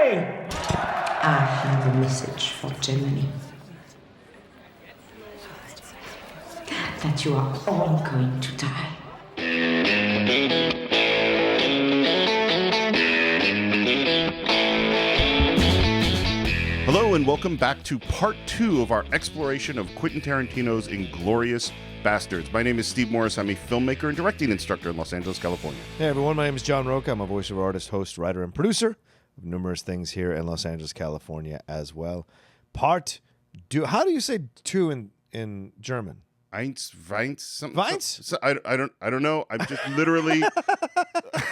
I have a message for Germany. That you are all going to die. Hello and welcome back to part 2 of our exploration of Quentin Tarantino's Inglourious Basterds. My name is Steve Morris. I'm a filmmaker and directing instructor in Los Angeles, California. Hey everyone, my name is John Roca. I'm a voiceover artist, host, writer, and producer of numerous things here in Los Angeles, California as well. Part 2. How do you say 2 in German? Weins, something. Weins? So I don't know. I'm just literally.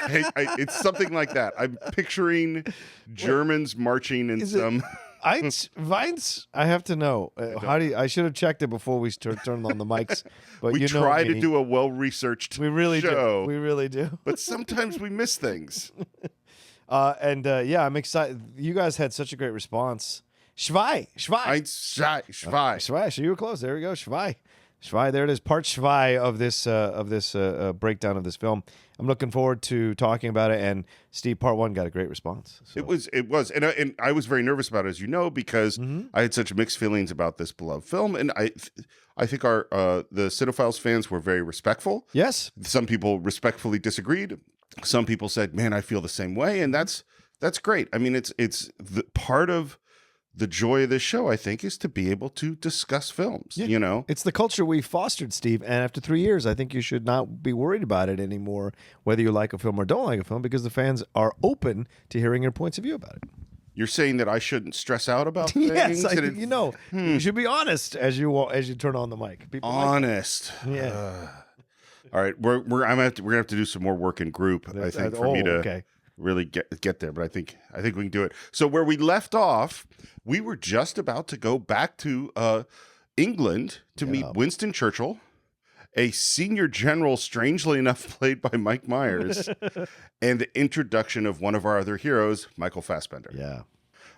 It's something like that. I'm picturing Germans marching in some. Weins? I have to know. How do you, I should have checked it before we turned on the mics. But we try to do a well-researched We really show. do. We really do. But sometimes we miss things. Yeah, I'm excited. You guys had such a great response. Schwei. Schwei. So you were close. There we go. Schwei. There it is. Part Schwei of this breakdown of this film. I'm looking forward to talking about it. And Steve, part 1 got a great response. So. It was, and I was very nervous about it, as you know, because I had such mixed feelings about this beloved film, and I think the Cine-Files fans were very respectful. Yes, some people respectfully disagreed. Some people said, "Man, I feel the same way," and that's great. I mean, it's the part of the joy of this show, I think, is to be able to discuss films. Yeah. You know, it's the culture we fostered, Steve. And after 3 years, I think you should not be worried about it anymore, whether you like a film or don't like a film, because the fans are open to hearing your points of view about it. You're saying that I shouldn't stress out about things? Yes, I think, you should be honest as you turn on the mic. People honest. Yeah. All right, we're gonna have to do some more work in group. I think for me to really get there, but I think we can do it. So where we left off, we were just about to go back to England to meet Winston Churchill, a senior general, strangely enough played by Mike Myers, and the introduction of one of our other heroes, Michael Fassbender. Yeah.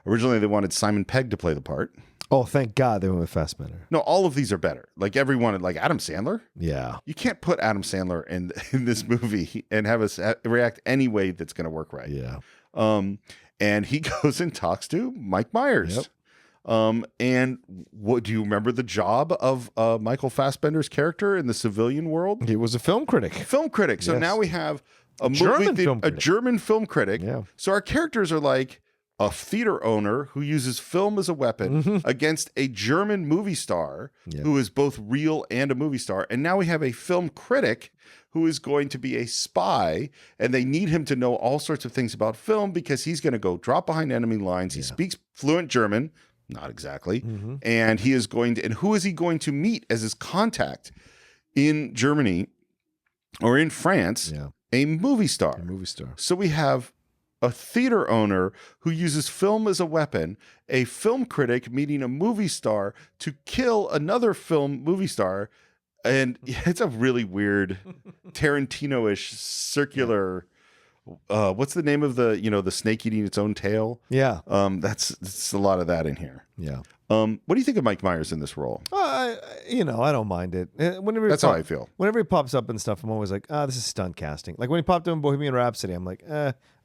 Originally, they wanted Simon Pegg to play the part. Oh, thank God they went with Fassbender. No, all of these are better. Like everyone, like Adam Sandler. Yeah. You can't put Adam Sandler in this movie and have us react any way that's going to work right. Yeah. And he goes and talks to Mike Myers. Yep. And what do you remember the job of Michael Fassbender's character in the civilian world? He was a film critic. So now we have a German film critic. Yeah. So our characters are like a theater owner who uses film as a weapon against a German movie star who is both real and a movie star. And now we have a film critic who is going to be a spy, and they need him to know all sorts of things about film because he's going to go drop behind enemy lines. He speaks fluent German, not exactly. And he is going to, and who is he going to meet as his contact in Germany or in France? Yeah. A movie star. So we have a theater owner who uses film as a weapon, a film critic meeting a movie star to kill another movie star. And it's a really weird Tarantino-ish circular. What's the name of the snake eating its own tail? Yeah. That's a lot of that in here. Yeah. What do you think of Mike Myers in this role? I don't mind it. That's how I feel. Whenever he pops up and stuff, I'm always like, this is stunt casting. Like when he popped up in Bohemian Rhapsody, I'm like,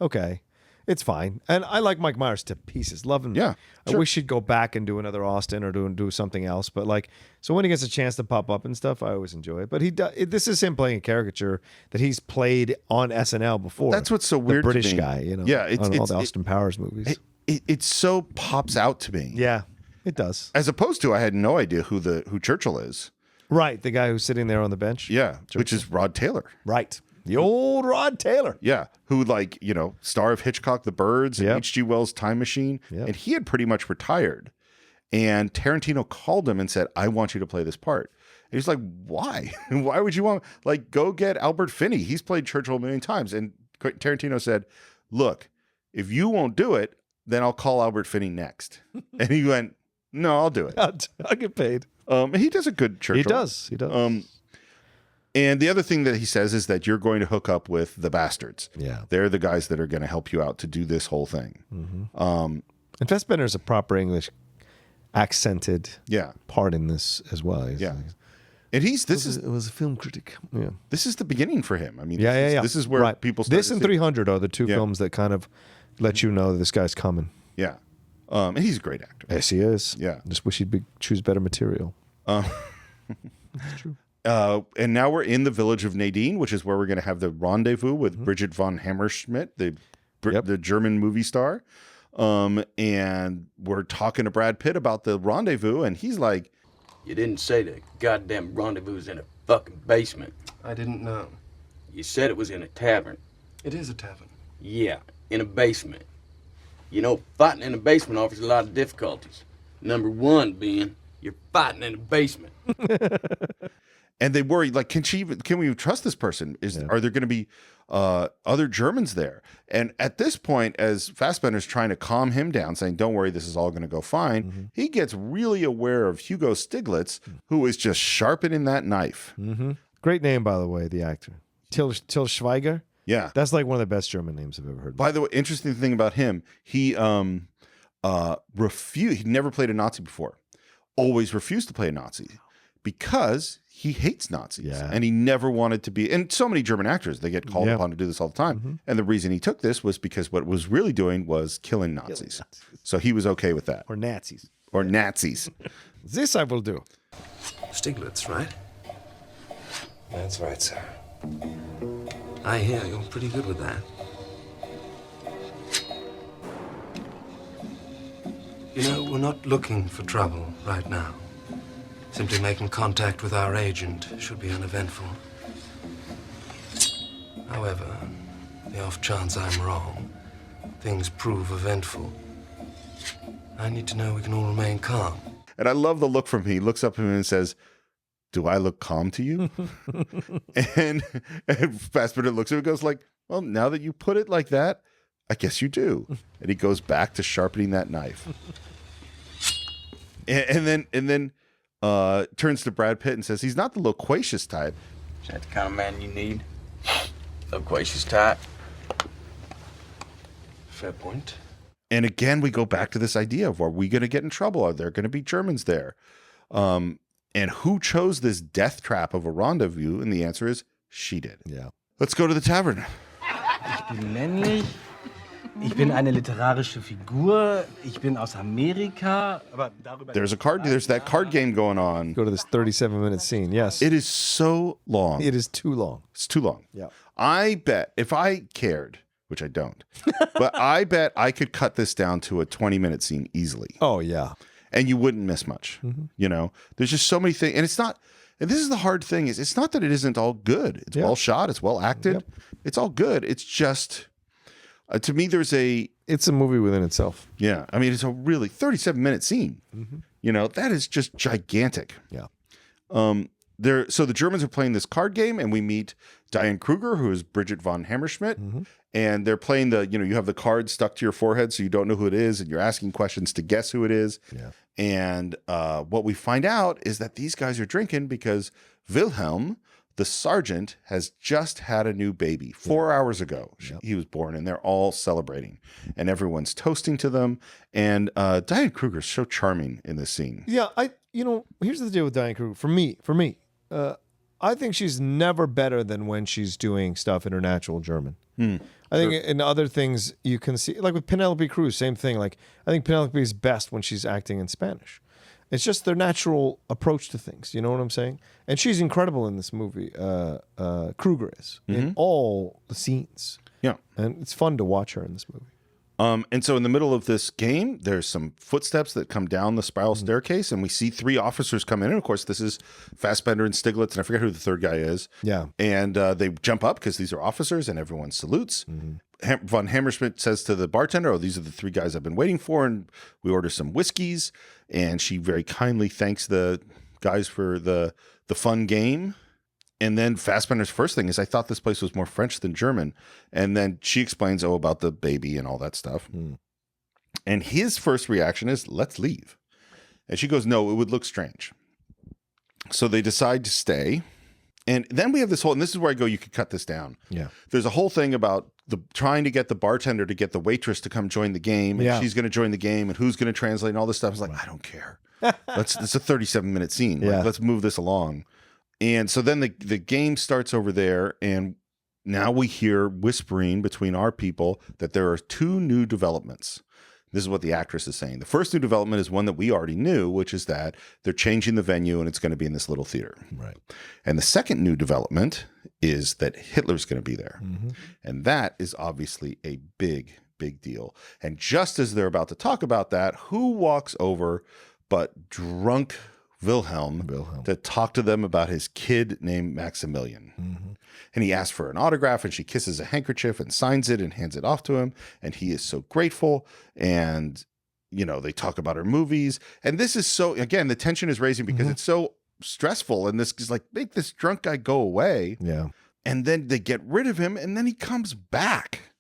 okay. It's fine. And I like Mike Myers to pieces. Love him. Yeah. I wish he'd go back and do another Austin or do something else. But so when he gets a chance to pop up and stuff, I always enjoy it. But this is him playing a caricature that he's played on SNL before. That's what's so weird the British to me. guy, Yeah, on all the Austin Powers movies. It so pops out to me. Yeah, it does. As opposed to I had no idea who Churchill is. Right, the guy who's sitting there on the bench. Yeah, Churchill. Which is Rod Taylor. Right. The old Rod Taylor. Yeah, who star of Hitchcock, The Birds, and H.G. Wells' Time Machine. Yep. And he had pretty much retired. And Tarantino called him and said, I want you to play this part. And he's like, why? Why would you want, go get Albert Finney. He's played Churchill a million times. And Tarantino said, look, if you won't do it, then I'll call Albert Finney next. And he went, no, I'll do it. I'll get paid. He does a good Churchill. He does. And the other thing that he says is that you're going to hook up with the Basterds. Yeah. They're the guys that are going to help you out to do this whole thing. And Fassbender is a proper English accented part in this as well. And it was a film critic. Yeah. This is the beginning for him. I mean, this is where people start This and 300 are the two films that kind of let you know that this guy's coming. Yeah. And he's a great actor. Yes, he is. Yeah. Just wish he'd choose better material. That's true. And now we're in the village of Nadine, which is where we're going to have the rendezvous with Bridget von Hammerschmidt, the German movie star. And we're talking to Brad Pitt about the rendezvous, and he's like, You didn't say the goddamn rendezvous was in a fucking basement. I didn't know. You said it was in a tavern. It is a tavern. Yeah, in a basement. You know, fighting in a basement offers a lot of difficulties. Number one being, you're fighting in a basement. and they worry, like, can we even trust this person? Are there going to be other Germans there? And at this point, as Fassbender's trying to calm him down, saying, don't worry, this is all going to go fine, he gets really aware of Hugo Stiglitz, who is just sharpening that knife. Great name, by the way, the actor. Till Schweiger. Yeah. That's like one of the best German names I've ever heard. By the way, interesting thing about him, he refused. He'd never played a Nazi before. Always refused to play a Nazi because he hates Nazis, and he never wanted to be. And so many German actors, they get called upon to do this all the time. And the reason he took this was because what it was really doing was killing Nazis. So he was okay with that. Or Nazis. Or Nazis. This I will do. Stiglitz, right? That's right, sir. I hear you're pretty good with that. You know, we're not looking for trouble right now. Simply making contact with our agent should be uneventful. However, the off chance I'm wrong, things prove eventful. I need to know we can all remain calm. And I love the look from him. He looks up at him and says, do I look calm to you? and Fassbender looks at him and goes like, well, now that you put it like that, I guess you do. And he goes back to sharpening that knife. and then turns to Brad Pitt and says, he's not the loquacious type. Is that the kind of man you need? Loquacious type? Fair point. And again, we go back to this idea of, are we going to get in trouble? Are there going to be Germans there? And who chose this death trap of a rendezvous? And the answer is, she did. Yeah. Let's go to the tavern. Ich bin männlich. Ich bin eine literarische Figur. Ich bin aus Amerika. Aber darüber There's that card game going on. Go to this 37-minute scene. Yes. It is so long. It is too long. It's too long. Yeah. I bet if I cared, which I don't, but I bet I could cut this down to a 20-minute scene easily. Oh, yeah. And you wouldn't miss much. You know, there's just so many things. And it's not, and this is the hard thing, is it's not that it isn't all good. It's well shot. It's well acted. Yep. It's all good. It's just, to me, it's a movie within itself. Yeah. I mean, it's a really 37-minute scene. You know, that is just gigantic. Yeah. So the Germans are playing this card game, and we meet Diane Kruger, who is Bridget von Hammerschmidt, and they're playing you have the card stuck to your forehead so you don't know who it is, and you're asking questions to guess who it is. Yeah. And what we find out is that these guys are drinking because Wilhelm, the sergeant, has just had a new baby 4 hours ago. He was born, and they're all celebrating, and everyone's toasting to them. And Diane Kruger is so charming in this scene. Yeah, here's the deal with Diane Kruger. For me, I think she's never better than when she's doing stuff in her natural German. I think in other things you can see, like with Penelope Cruz, same thing. Like I think Penelope is best when she's acting in Spanish. It's just their natural approach to things. You know what I'm saying? And she's incredible in this movie. Kruger is in all the scenes. Yeah, and it's fun to watch her in this movie. And so in the middle of this game, there's some footsteps that come down the spiral staircase, and we see three officers come in. And of course, this is Fassbender and Stiglitz, and I forget who the third guy is. Yeah. And they jump up because these are officers, and everyone salutes. Von Hammerschmidt says to the bartender, "Oh, these are the three guys I've been waiting for," and we order some whiskeys. And she very kindly thanks the guys for the fun game. And then Fassbender's first thing is, I thought this place was more French than German. And then she explains, about the baby and all that stuff. And his first reaction is, let's leave. And she goes, no, it would look strange. So they decide to stay. And then we have this whole, and this is where I go, you could cut this down. Yeah. There's a whole thing about trying to get the bartender to get the waitress to come join the game. And she's going to join the game, and who's going to translate and all this stuff. It's like, I don't care. It's a 37-minute scene. Like, let's move this along. And so then the game starts over there, and now we hear whispering between our people that there are two new developments. This is what the actress is saying. The first new development is one that we already knew, which is that they're changing the venue and it's going to be in this little theater. Right. And the second new development is that Hitler's going to be there. And that is obviously a big, big deal. And just as they're about to talk about that, who walks over but drunk Wilhelm to talk to them about his kid named Maximilian. And he asks for an autograph, and she kisses a handkerchief and signs it and hands it off to him. And he is so grateful. And, you know, they talk about her movies. And this is so, again, the tension is raising because it's so stressful. And this is like, make this drunk guy go away. Yeah. And then they get rid of him, and then he comes back.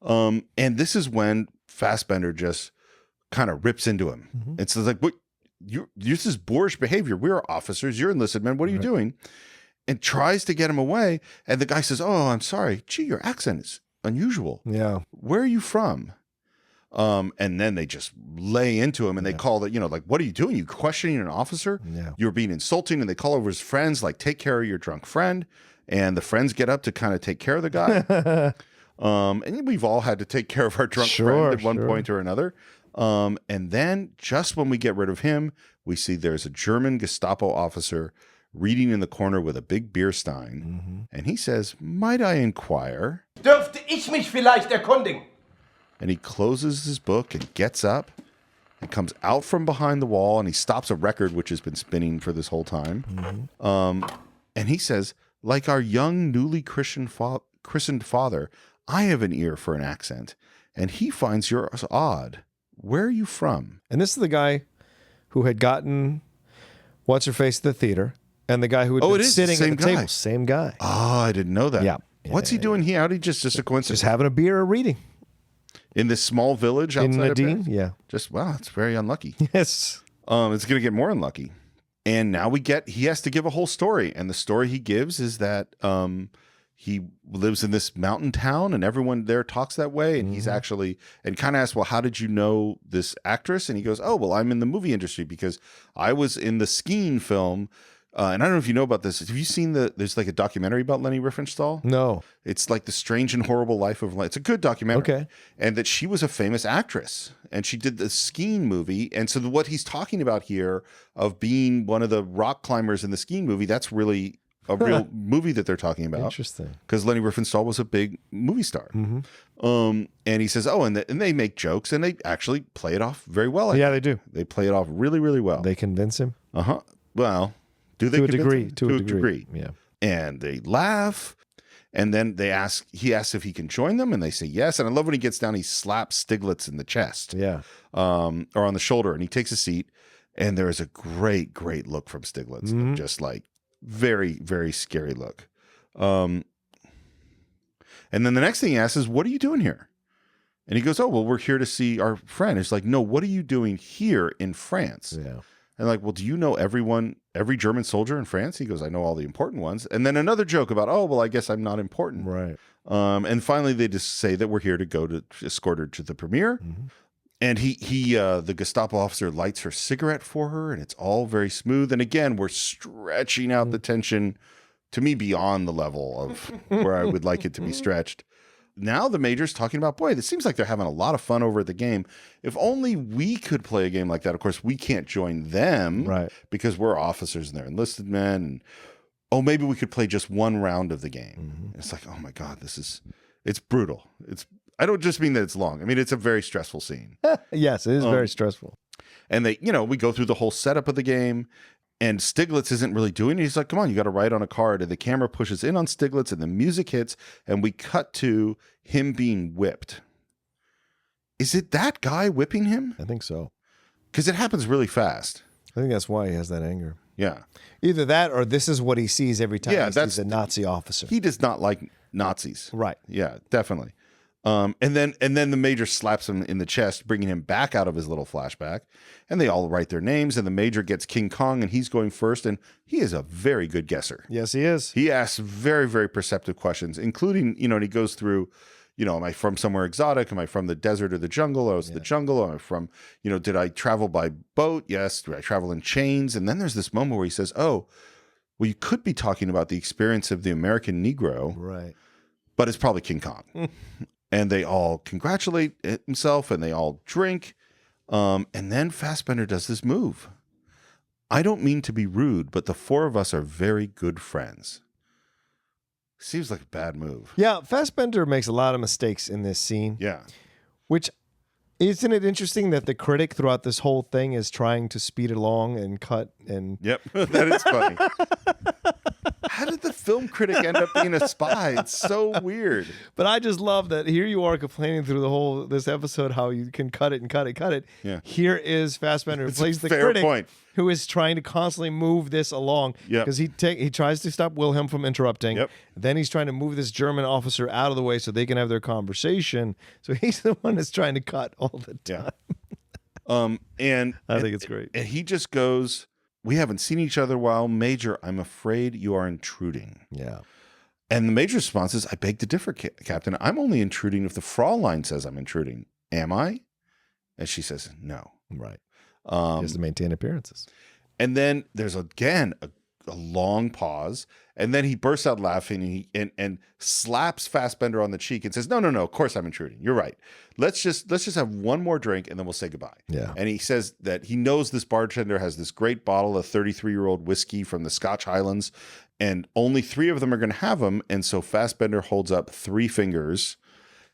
And this is when Fassbender just kind of rips into him. It's like, what? This is boorish behavior. We are officers. You're enlisted men. What are you doing? And tries to get him away. And the guy says, oh, I'm sorry. Gee, your accent is unusual. Yeah. Where are you from? And then they just lay into him and they call it, you know, like, what are you doing? You questioning an officer? Yeah. You're being insulting. And they call over his friends, like, take care of your drunk friend. And the friends get up to kind of take care of the guy. And we've all had to take care of our drunk friend at one point or another. And then just when we get rid of him, we see there's a German Gestapo officer reading in the corner with a big beer stein. And he says, might I inquire? Dürfte ich mich vielleicht erkundigen? And he closes his book and gets up and comes out from behind the wall, and he stops a record which has been spinning for this whole time. And he says, like our young, newly christened father, I have an ear for an accent, and he finds yours odd. Where are you from? And this is the guy who had gotten what's-her-face at the theater, and the guy who had been sitting at the table. Same guy. Oh, I didn't know that. Yeah. What's he doing here? How'd he just a coincidence? Just having a beer or reading. In this small village outside In of Nadine? Paris? Yeah. Just, wow, it's very unlucky. Yes. It's going to get more unlucky. And now he has to give a whole story. And the story he gives is that he lives in this mountain town and everyone there talks that way. And he's actually, and kind of asks, well, how did you know this actress? And he goes, oh, well, I'm in the movie industry because I was in the skiing film. And I don't know if you know about this. Have you seen there's like a documentary about Leni Riefenstahl? No. It's like The Strange and Horrible Life of Leni. It's a good documentary. Okay. And that she was a famous actress and she did the skiing movie. And so what he's talking about here of being one of the rock climbers in the skiing movie, that's really a real movie that they're talking about. Interesting. Because Leni Riefenstahl was a big movie star. And he says, oh, and they make jokes and they actually play it off very well. Yeah, they do. They play it off really, really well. They convince him. Well, do they To a convince degree. him? To a degree. Yeah. And they laugh. And then he asks if he can join them, and they say yes. And I love when he gets down, he slaps Stiglitz in the chest. Yeah. Or on the shoulder, and he takes a seat. And there is a great, great look from Stiglitz. Just like very, very scary look. And then the next thing he asks is, what are you doing here? And he goes, oh, well, we're here to see our friend. It's like, no, what are you doing here in France? Yeah. And like, well, do you know every German soldier in France? He goes, I know all the important ones. And then another joke about, oh, well, I guess I'm not important. Right. And finally, they just say that we're here to go to escort her to the premiere. And the Gestapo officer lights her cigarette for her, and it's all very smooth. And again, we're stretching out the tension to me beyond the level of where I would like it to be stretched. Now the major's talking about, boy, it seems like they're having a lot of fun over at the game. If only we could play a game like that. Of course, we can't join them, right? Because we're officers and they're enlisted men. And, oh, maybe we could play just one round of the game. It's like, oh my God, it's brutal. I don't just mean that it's long. I mean, it's a very stressful scene. Yes, it is very stressful. And we go through the whole setup of the game. And Stiglitz isn't really doing it. He's like, come on, you got to write on a card. And the camera pushes in on Stiglitz and the music hits and we cut to him being whipped. Is it that guy whipping him? I think so. Because it happens really fast. I think that's why he has that anger. Yeah. Either that or this is what he sees every time he sees a Nazi officer. He does not like Nazis. Right. Yeah, definitely. And then the major slaps him in the chest, bringing him back out of his little flashback. And they all write their names. And the major gets King Kong, and he's going first. And he is a very good guesser. Yes, he is. He asks very, very perceptive questions, including, and he goes through, am I from somewhere exotic? Am I from the desert or the jungle? Or was it the jungle? Am I from, did I travel by boat? Yes. Did I travel in chains? And then there's this moment where he says, oh, well, you could be talking about the experience of the American Negro. Right. But it's probably King Kong. And they all congratulate himself and they all drink. And then Fassbender does this move. I don't mean to be rude, but the four of us are very good friends. Seems like a bad move. Yeah, Fassbender makes a lot of mistakes in this scene. Yeah. Which, isn't it interesting that the critic throughout this whole thing is trying to speed it along and cut and... Yep, that is funny. How did the film critic end up being a spy? It's so weird. But I just love that here you are complaining through this episode how you can cut it and cut it. Yeah. Here is Fassbender who It's plays a the fair critic point. who is trying to constantly move this along. Yep. Because he tries to stop Wilhelm from interrupting. Yep. Then he's trying to move this German officer out of the way so they can have their conversation. So he's the one that's trying to cut all the time. Yeah. And I think it's great. And he just goes, "We haven't seen each other a while. Major, I'm afraid you are intruding." Yeah. And the Major's response is, "I beg to differ, Captain. I'm only intruding if the Fraulein says I'm intruding. Am I?" And she says, "No." Right. He has to maintain appearances. And then there's again a long pause, and then he bursts out laughing and slaps Fassbender on the cheek and says, No, of course I'm intruding. You're right. Let's just have one more drink and then we'll say goodbye." Yeah. And he says that he knows this bartender has this great bottle of 33-year-old whiskey from the Scotch Highlands, and only 3 of them are going to have them. And so Fassbender holds up 3 fingers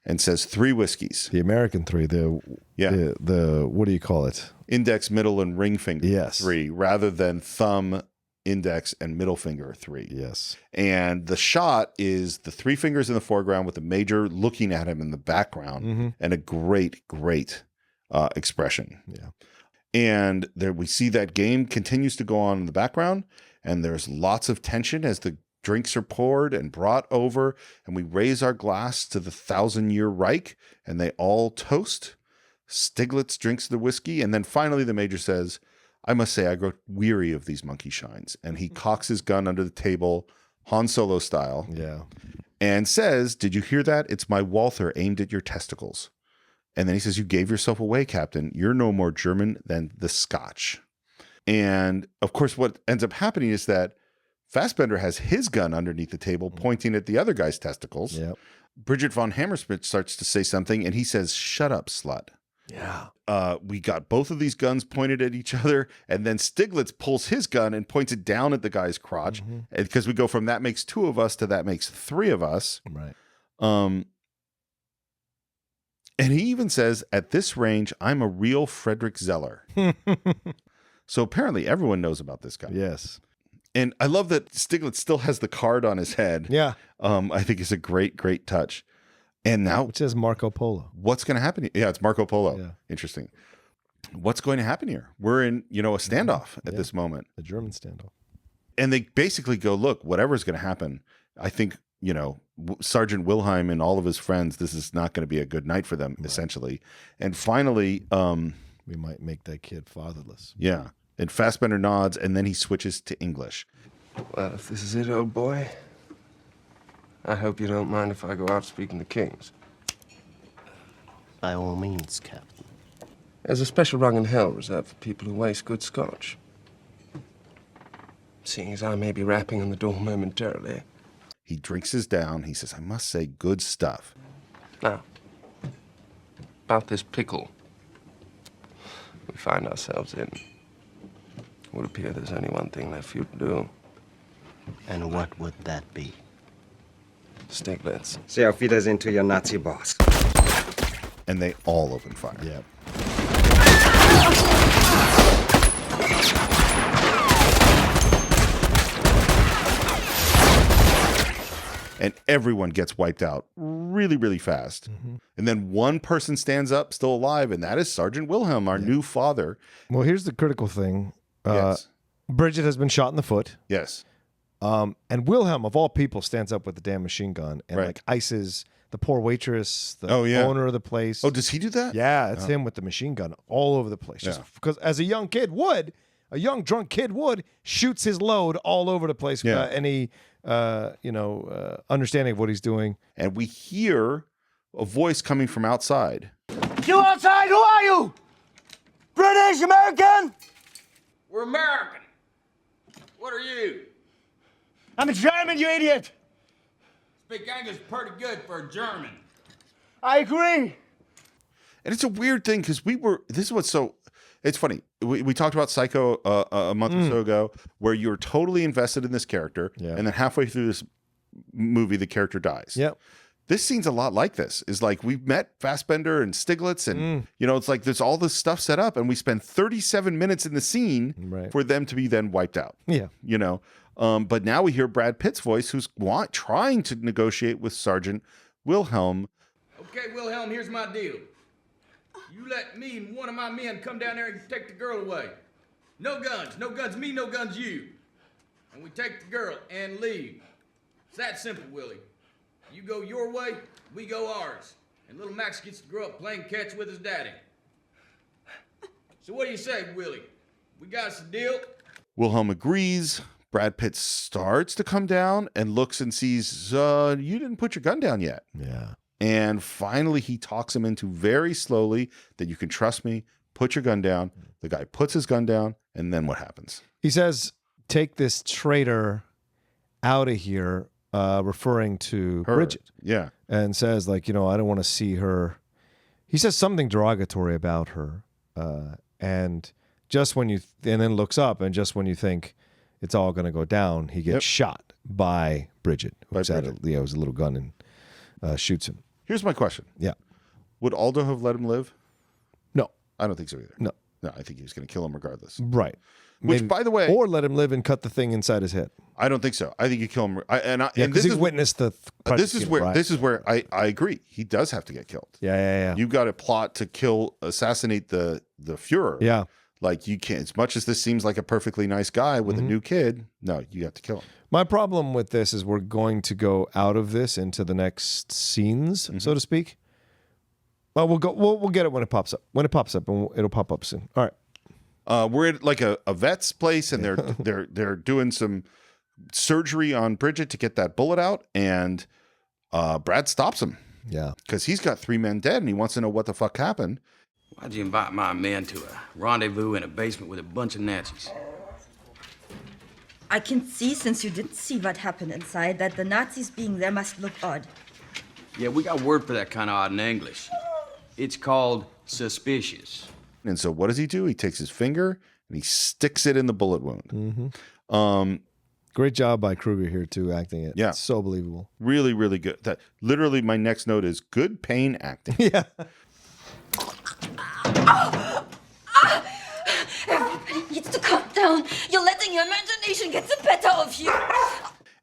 and says 3 whiskeys. The American 3, the what do you call it? Index, middle, and ring finger. Yes. 3, rather than thumb, index, and middle finger 3. Yes. And the shot is the 3 fingers in the foreground with the Major looking at him in the background, and a great expression. Yeah. And there we see that game continues to go on in the background, and there's lots of tension as the drinks are poured and brought over, and we raise our glass to the 1,000-year Reich, and they all toast. Stiglitz drinks the whiskey, and then finally the Major says, "I must say I grow weary of these monkey shines." And he cocks his gun under the table, Han Solo style, and says, "Did you hear that? It's my Walther aimed at your testicles." And then he says, "You gave yourself away, Captain. You're no more German than the Scotch." And of course, what ends up happening is that Fassbender has his gun underneath the table pointing at the other guy's testicles. Yep. Bridget von Hammersmith starts to say something, and he says, "Shut up, slut." Yeah. We got both of these guns pointed at each other, and then Stiglitz pulls his gun and points it down at the guy's crotch, because we go from that makes 2 of us to that makes 3 of us. Right. And he even says, "At this range, I'm a real Frederick Zeller." So apparently everyone knows about this guy. Yes. And I love that Stiglitz still has the card on his head. Yeah. I think it's a great touch. And now, Which says Marco Polo. what's going to happen here? Yeah, it's Marco Polo. Yeah. Interesting. What's going to happen here? We're in, a standoff at this moment. The German standoff. And they basically go, "Look, whatever's going to happen, I think, Sergeant Wilhelm and all of his friends, this is not going to be a good night for them," essentially. And finally, we might make that kid fatherless. Yeah. And Fassbender nods, and then he switches to English. Well, if this is it, old boy, I hope you don't mind if I go out speaking to kings. By all means, Captain. There's a special rung in hell reserved for people who waste good scotch. Seeing as I may be rapping on the door momentarily. He drinks his down. He says, "I must say, good stuff." Now, about this pickle we find ourselves in. It would appear there's only one thing left for you to do. And what would that be? Stiglitz. Say auf Wiedersehen to your Nazi boss. And they all open fire. Yep. And everyone gets wiped out really fast. And then one person stands up, still alive, and that is Sergeant Wilhelm, our new father. Well, here's the critical thing. Yes. Bridget has been shot in the foot. Yes. And Wilhelm, of all people, stands up with the damn machine gun and like ices the poor waitress, the owner of the place. Oh, does he do that? Yeah, it's him with the machine gun all over the place. Just because as a young drunk kid would, shoots his load all over the place without any understanding of what he's doing. And we hear a voice coming from outside. You outside? Who are you? British, American? We're American. What are you? I'm a German, you idiot. Speak English pretty good for a German. I agree. And it's a weird thing because it's funny. We talked about Psycho a month or so ago, where you're totally invested in this character, and then halfway through this movie, the character dies. Yep. This scene's a lot like this. Is like we've met Fassbender and Stiglitz, and it's like there's all this stuff set up, and we spend 37 minutes in the scene for them to be then wiped out. Yeah. But now we hear Brad Pitt's voice, who's trying to negotiate with Sergeant Wilhelm. Okay, Wilhelm, here's my deal. You let me and one of my men come down there and take the girl away. No guns me, no guns you. And we take the girl and leave. It's that simple, Willie. You go your way, we go ours. And little Max gets to grow up playing catch with his daddy. So what do you say, Willie? We got us a deal? Wilhelm agrees. Brad Pitt starts to come down and looks and sees, you didn't put your gun down yet. Yeah. And finally, he talks him into very slowly that you can trust me, put your gun down. The guy puts his gun down, and then what happens? He says, take this traitor out of here, referring to Bridget. Yeah. And says, I don't want to see her. He says something derogatory about her. And then looks up, and just when you think it's all going to go down, he gets shot by Bridget. Who's had a little gun and shoots him. Here's my question. Yeah. Would Aldo have let him live? No. I don't think so either. No. No, I think he was going to kill him regardless. Right. Which, by the way... Or let him live and cut the thing inside his head. I don't think so. I think you kill him... Because he's witnessed the... This is where I agree. He does have to get killed. Yeah. You've got a plot to assassinate the Fuhrer. Yeah. Like, you can't... As much as this seems like a perfectly nice guy with a new kid, no, you have to kill him. My problem with this is we're going to go out of this into the next scenes, so to speak. Well, we'll get it when it pops up. When it pops up, and it'll pop up soon. All right. We're at like a vet's place, and they're doing some surgery on Bridget to get that bullet out, and Brad stops him. Yeah. Because he's got 3 men dead, and he wants to know what the fuck happened. Why'd you invite my men to a rendezvous in a basement with a bunch of Nazis? I can see, since you didn't see what happened inside, that the Nazis being there must look odd. Yeah, we got a word for that kind of odd in English. It's called suspicious. And so what does he do? He takes his finger and he sticks it in the bullet wound. Great job by Kruger here too, acting it. Yeah. It's so believable. Really, really good. That literally my next note is good pain acting. Yeah. Everybody needs to calm down. You're letting your imagination get the better of you.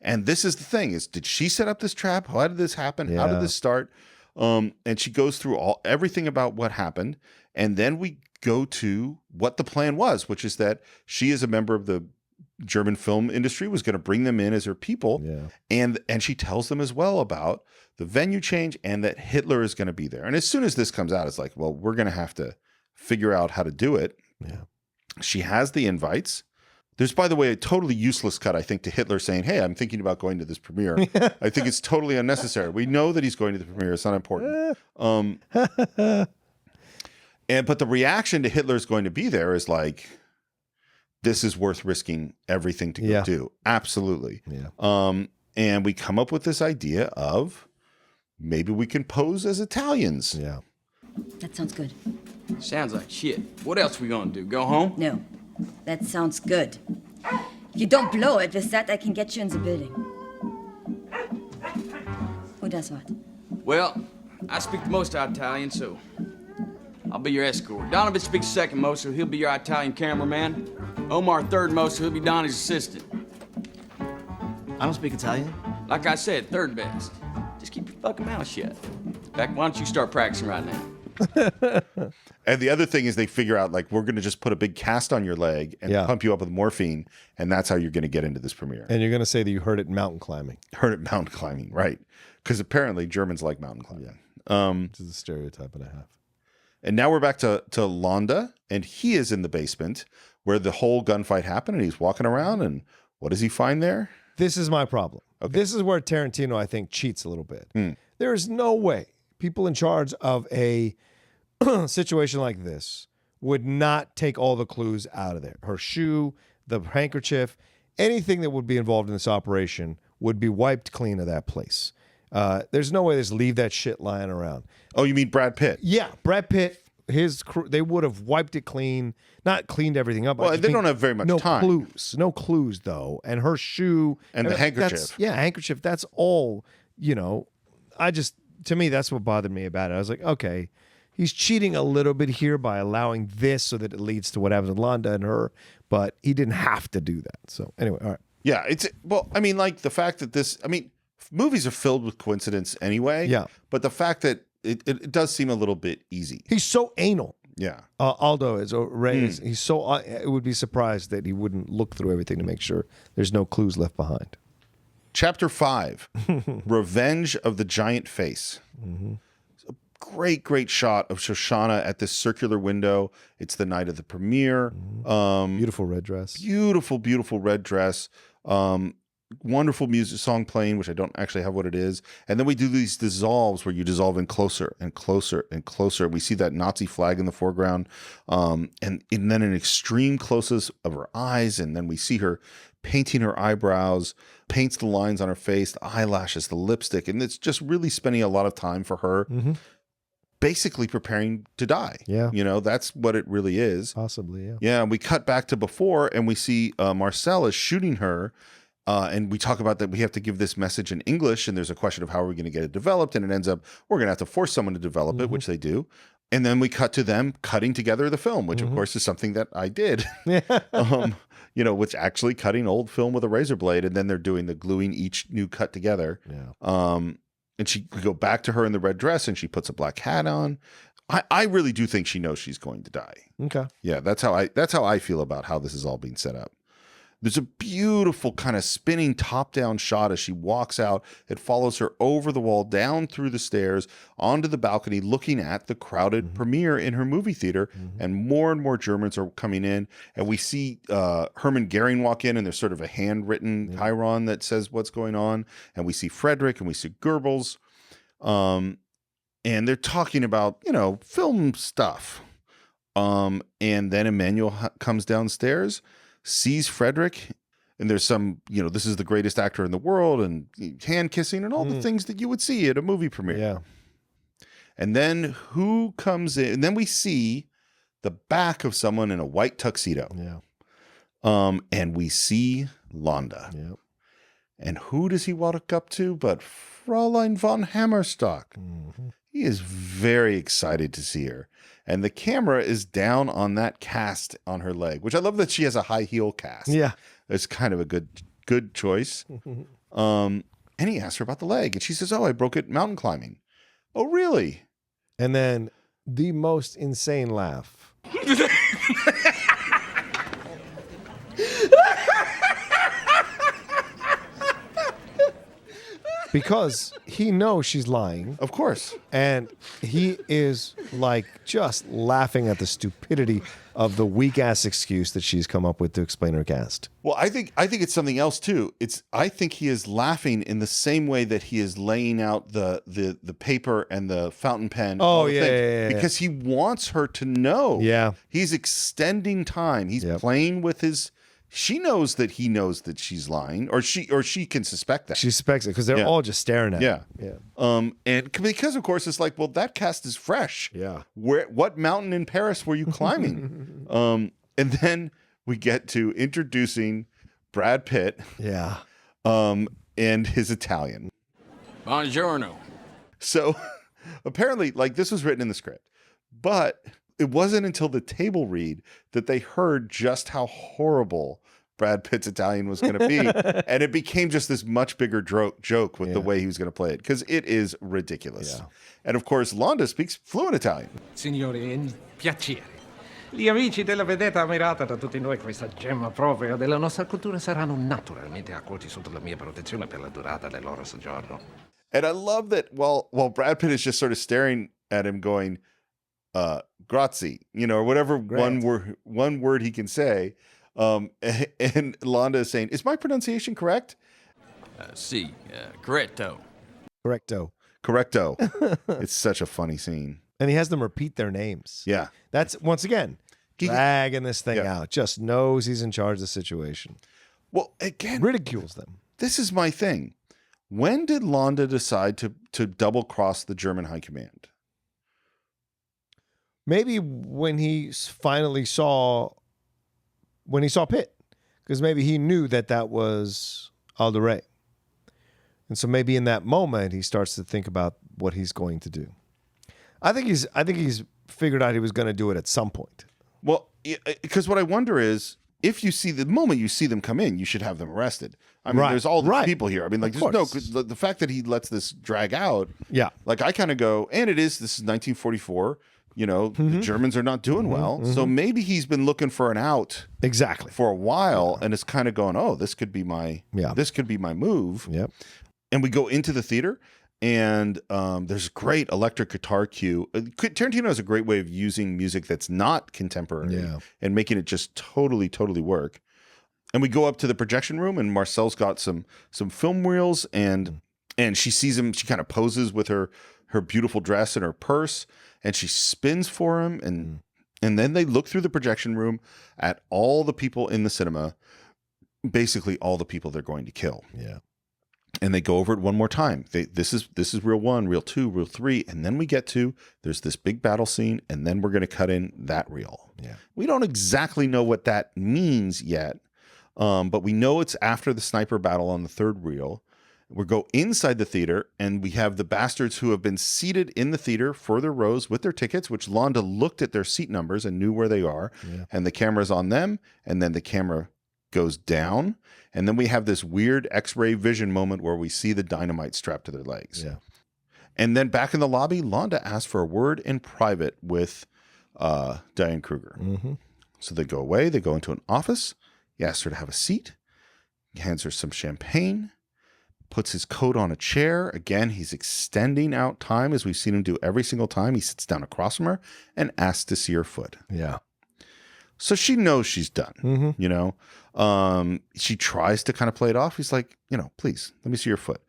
And this is the thing: is did she set up this trap? How did this happen? Yeah. How did this start? And she goes through everything about what happened, and then we go to what the plan was, which is that she, as a member of the German film industry, was going to bring them in as her people. Yeah. And she tells them as well about the venue change and that Hitler is going to be there. And as soon as this comes out, it's like, well, we're going to have to figure out how to do it. Yeah. She has the invites. There's, by the way, a totally useless cut, I think, to Hitler saying, hey, I'm thinking about going to this premiere. I think it's totally unnecessary. We know that he's going to the premiere. It's not important. But the reaction to Hitler's going to be there is like, this is worth risking everything to go do. Absolutely. Yeah. And we come up with this idea of maybe we can pose as Italians. Yeah. That sounds good. Sounds like shit. What else we gonna do? Go home? No, that sounds good. If you don't blow it with that, I can get you in the building. Who does what? Well, I speak the most Italian, so I'll be your escort. Donovan speaks second most, so he'll be your Italian cameraman. Omar third most, so he'll be Donnie's assistant. I don't speak Italian. Like I said, third best. Just keep your fucking mouth shut. In fact, why don't you start practicing right now? And the other thing is they figure out, like, we're going to just put a big cast on your leg and pump you up with morphine, and that's how you're going to get into this premiere. And you're going to say that you heard it mountain climbing. Heard it mountain climbing, right. Because apparently Germans like mountain climbing. Which is a stereotype and a half. And now we're back to Londa, and he is in the basement where the whole gunfight happened, and he's walking around, and what does he find there? This is my problem. Okay. This is where Tarantino, I think, cheats a little bit. There is no way people in charge of a situation like this would not take all the clues out of there. Her shoe, the handkerchief, anything that would be involved in this operation would be wiped clean of that place. There's no way to just leave that shit lying around. Oh, you mean Brad Pitt? Yeah, Brad Pitt, his crew, they would have wiped it clean, not cleaned everything up. Well, they don't have very much time. No clues, though. And her shoe. And the handkerchief. Handkerchief. That's all, to me, that's what bothered me about it. I was like, okay, he's cheating a little bit here by allowing this so that it leads to what happens with Londa and her, but he didn't have to do that. So anyway, all right. Yeah, like the fact that movies are filled with coincidence anyway. Yeah. But the fact that it does seem a little bit easy. He's so anal. Yeah. Aldo is, or Ray is. He's so, it would be surprised that he wouldn't look through everything to make sure there's no clues left behind. Chapter 5, Revenge of the Giant Face. Mm-hmm. A great shot of Shoshana at this circular window. It's the night of the premiere. Beautiful red dress. Beautiful red dress. Wonderful music song playing, which I don't actually have what it is. And then we do these dissolves where you dissolve in closer and closer and closer. We see that Nazi flag in the foreground. And then an extreme close-ups of her eyes. And then we see her painting her eyebrows, paints the lines on her face, the eyelashes, the lipstick. And it's just really spending a lot of time for her, basically preparing to die. Yeah. That's what it really is. Possibly, yeah. Yeah, we cut back to before and we see Marcel is shooting her. And we talk about that we have to give this message in English, and there's a question of how are we going to get it developed, and it ends up we're going to have to force someone to develop it, which they do. And then we cut to them cutting together the film, which of course is something that I did. Which actually cutting old film with a razor blade, and then they're doing the gluing each new cut together. Yeah. And we go back to her in the red dress, and she puts a black hat on. I really do think she knows she's going to die. Okay. Yeah, that's how I feel about how this is all being set up. There's a beautiful kind of spinning top-down shot as she walks out. It follows her over the wall, down through the stairs, onto the balcony, looking at the crowded premiere in her movie theater. And more Germans are coming in. And we see Hermann Goering walk in, and there's sort of a handwritten chyron that says what's going on. And we see Frederick, and we see Goebbels. And they're talking about, film stuff. And then Emmanuel comes downstairs, sees Frederick, and there's some, this is the greatest actor in the world, and hand kissing and all the things that you would see at a movie premiere. Yeah. And then who comes in? And then we see the back of someone in a white tuxedo. Yeah. And we see Londa. Yep. And who does he walk up to but Fräulein von Hammerstock? He is very excited to see her. And the camera is down on that cast on her leg, which I love that she has a high heel cast. Yeah. It's kind of a good choice. And he asks her about the leg. And she says, I broke it mountain climbing. Oh, really? And then the most insane laugh. Because he knows she's lying. Of course. And he is just laughing at the stupidity of the weak ass excuse that she's come up with to explain her cast. Well, I think it's something else too. I think he is laughing in the same way that he is laying out the paper and the fountain pen. Oh, yeah. Because he wants her to know. Yeah. He's extending time. He's playing with his. She knows that he knows that she's lying, or she can suspect that. She suspects it because they're all just staring at her. Yeah. And because of course it's like, well, that cast is fresh. Yeah. What mountain in Paris were you climbing? And then we get to introducing Brad Pitt. Yeah. And his Italian. Buongiorno. So apparently, this was written in the script, but it wasn't until the table read that they heard just how horrible Brad Pitt's Italian was going to be. And it became just this much bigger joke with the way he was going to play it, because it is ridiculous. Yeah. And of course, Londa speaks fluent Italian. Signori, è un piacere. Gli amici della vedetta ammirata da tutti noi, questa gemma propria della nostra cultura, saranno naturalmente accolti sotto la mia protezione per la durata del loro soggiorno. And I love that while Brad Pitt is just sort of staring at him going, grazie, or whatever one word he can say. And Londa is saying, is my pronunciation correct? Si, correcto. Correcto. It's such a funny scene. And he has them repeat their names. Yeah. That's, once again, dragging this thing out. Just knows he's in charge of the situation. Well, again, ridicules them. This is my thing. When did Londa decide to double cross the German high command? Maybe when he finally saw Pitt, because maybe he knew that was Alderete. And so maybe in that moment he starts to think about what he's going to do. I think he's figured out he was going to do it at some point. Well, because what I wonder is, if you see the moment you see them come in, you should have them arrested. I mean, there's all these people here. I mean, like, there's no, the fact that he lets this drag out. Yeah. Like, I kind of go, and this is 1944. You know, the Germans are not doing well. So maybe he's been looking for an out for a while, and it's kind of going, oh, this could be my move. Yep. And we go into the theater, and there's a great electric guitar cue. Tarantino has a great way of using music that's not contemporary and making it just totally, totally work. And we go up to the projection room, and Marcel's got some film reels, and she sees him. She kind of poses with her beautiful dress and her purse, and she spins for him, and then they look through the projection room at all the people in the cinema, basically all the people they're going to kill. Yeah. And they go over it one more time. This is reel 1, reel 2, reel 3, and then we get to there's this big battle scene, and then we're going to cut in that reel. Yeah. We don't exactly know what that means yet, but we know it's after the sniper battle on the third reel. We go inside the theater, and we have the Basterds who have been seated in the theater, further rows with their tickets, which Londa looked at their seat numbers and knew where they are, and the camera's on them, and then the camera goes down, and then we have this weird X-ray vision moment where we see the dynamite strapped to their legs. Yeah. And then back in the lobby, Londa asks for a word in private with Diane Kruger. So they go away, they go into an office, he asks her to have a seat, he hands her some champagne, puts his coat on a chair. Again, he's extending out time, as we've seen him do every single time. He sits down across from her and asks to see her foot. Yeah. So she knows she's done, you know. She tries to kind of play it off. He's like, you know, please, let me see your foot.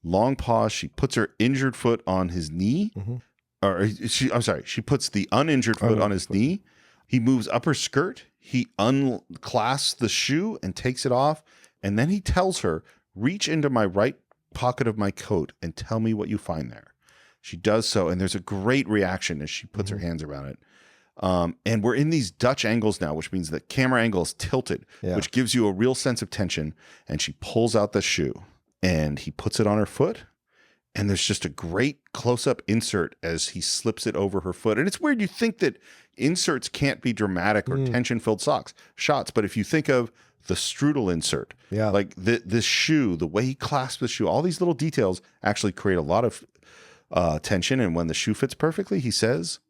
Long pause. She puts her injured foot on his knee. She puts the uninjured foot on his knee. He moves up her skirt. He unclasps the shoe and takes it off. And then he tells her, reach into my right pocket of my coat and tell me what you find there. She does so. And there's a great reaction as she puts her hands around it. And we're in these Dutch angles now, which means the camera angle is tilted, which gives you a real sense of tension. And she pulls out the shoe and he puts it on her foot. And there's just a great close-up insert as he slips it over her foot. And it's weird. You think that inserts can't be dramatic or tension-filled shots. But if you think of the strudel insert, like this shoe, the way he clasps the shoe, all these little details actually create a lot of tension. And when the shoe fits perfectly, he says,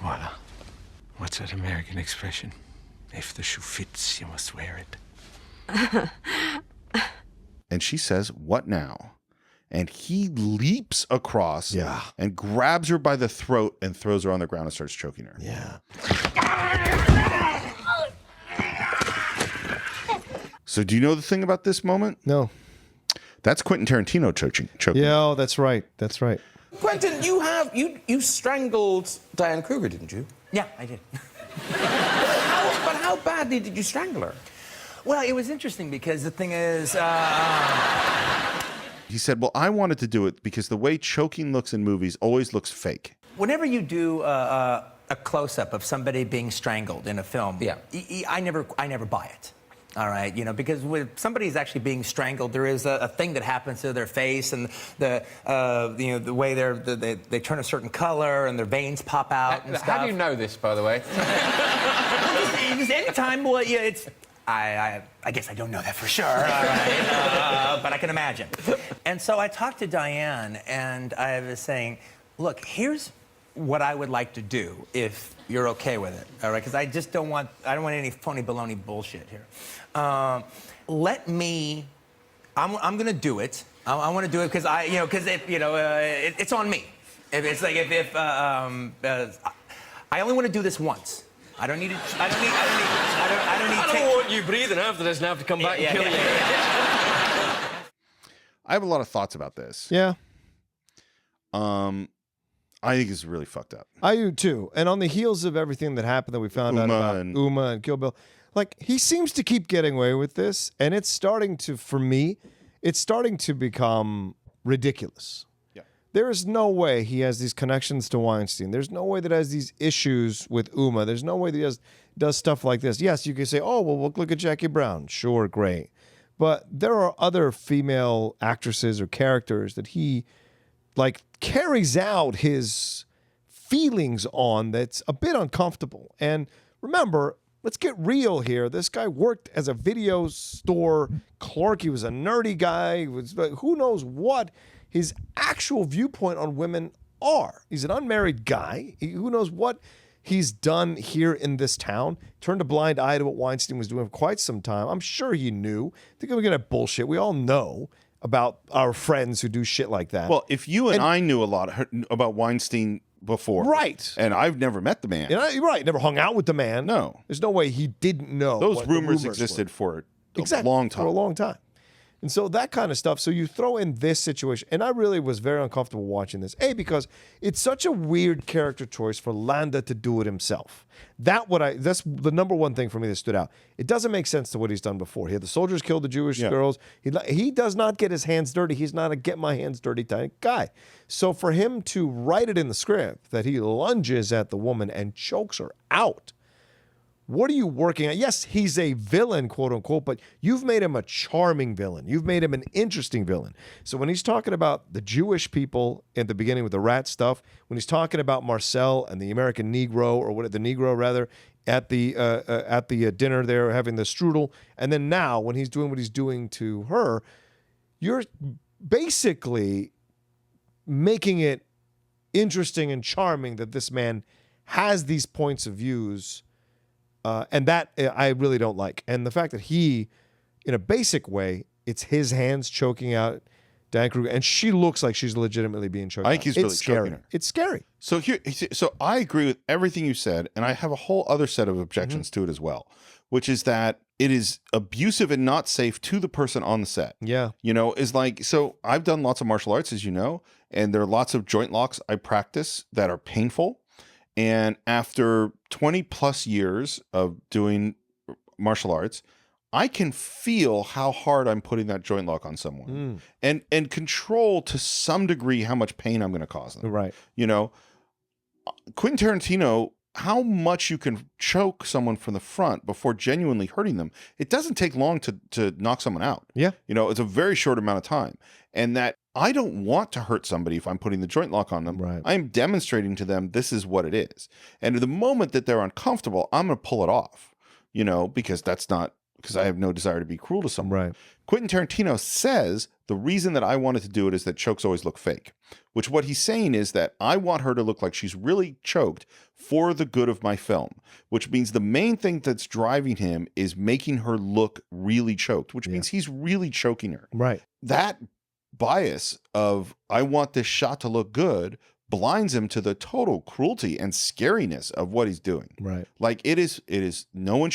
voila. What's that American expression? If the shoe fits, you must wear it. And she says, what now? And he leaps across and grabs her by the throat and throws her on the ground and starts choking her. Yeah. So do you know the thing about this moment? No. That's Quentin Tarantino choking. Yeah, that's right. That's right. Quentin, you strangled Diane Kruger, didn't you? Yeah, I did. But how badly did you strangle her? Well, it was interesting because the thing is... He said, well, I wanted to do it because the way choking looks in movies always looks fake. Whenever you do a close-up of somebody being strangled in a film, I never buy it. All right, you know, because when somebody's actually being strangled, there is a thing that happens to their face, and the way they turn a certain color, and their veins pop out and stuff. How do you know this, by the way? Just anytime, well, yeah, it's. I guess I don't know that for sure, all right, but I can imagine. And so I talked to Diane, and I was saying, look, here's what I would like to do if you're okay with it, all right? Because I don't want any phony baloney bullshit here. I'm going to do it. I want to do it because it's on me. It's like I only want to do this once. I don't need. I don't want you breathing after this and have to come back and kill you. I have a lot of thoughts about this. Yeah. I think it's really fucked up. I do too. And on the heels of everything that happened that we found out about Uma and Kill Bill, like, he seems to keep getting away with this, and it's starting to, for me, it's starting to become ridiculous. Yeah. There is no way he has these connections to Weinstein. There's no way that has these issues with Uma. There's no way that he does stuff like this. Yes, you can say, oh, well, look at Jackie Brown. Sure, great. But there are other female actresses or characters that he like carries out his feelings on that's a bit uncomfortable. And remember, let's get real here. This guy worked as a video store clerk. He was a nerdy guy. Who knows what his actual viewpoint on women are. He's an unmarried guy. Who knows what he's done here in this town. Turned a blind eye to what Weinstein was doing for quite some time. I'm sure he knew. I think we're going to bullshit. We all know about our friends who do shit like that. Well, if you and I knew a lot about Weinstein before. Right. And I've never met the man. You're right. Never hung out with the man. No. There's no way he didn't know. Those what rumors the existed were. for a long time. For a long time. And so that kind of stuff. So you throw in this situation, and I really was very uncomfortable watching this. Because it's such a weird character choice for Landa to do it himself. That's the number one thing for me that stood out. It doesn't make sense to what he's done before. He had the soldiers kill the Jewish girls. He does not get his hands dirty. He's not a get my hands dirty type guy. So for him to write it in the script that he lunges at the woman and chokes her out. What are you working at? Yes, he's a villain, quote unquote, but you've made him a charming villain. You've made him an interesting villain. So when he's talking about the Jewish people at the beginning with the rat stuff, when he's talking about Marcel and the American Negro, or the Negro rather, at the dinner there having the strudel, and then now when he's doing what he's doing to her, you're basically making it interesting and charming that this man has these points of views. And that I really don't like. And the fact that he, in a basic way, it's his hands choking out Diane Kruger, and she looks like she's legitimately being choked out. I think he's really choking her. It's scary. So I agree with everything you said, and I have a whole other set of objections to it as well, which is that it is abusive and not safe to the person on the set. Yeah. So I've done lots of martial arts, as you know, and there are lots of joint locks I practice that are painful. And after 20 plus years of doing martial arts, I can feel how hard I'm putting that joint lock on someone and control to some degree how much pain I'm going to cause them. Right. Quentin Tarantino, how much you can choke someone from the front before genuinely hurting them. It doesn't take long to knock someone out. Yeah. It's a very short amount of time. And that I don't want to hurt somebody if I'm putting the joint lock on them. Right. I'm demonstrating to them this is what it is. And the moment that they're uncomfortable, I'm going to pull it off, because I have no desire to be cruel to someone. Right. Quentin Tarantino says the reason that I wanted to do it is that chokes always look fake, which what he's saying is that I want her to look like she's really choked for the good of my film, which means the main thing that's driving him is making her look really choked, which means he's really choking her. Right. That bias of I want this shot to look good blinds him to the total cruelty and scariness of what he's doing. Right. Like it is no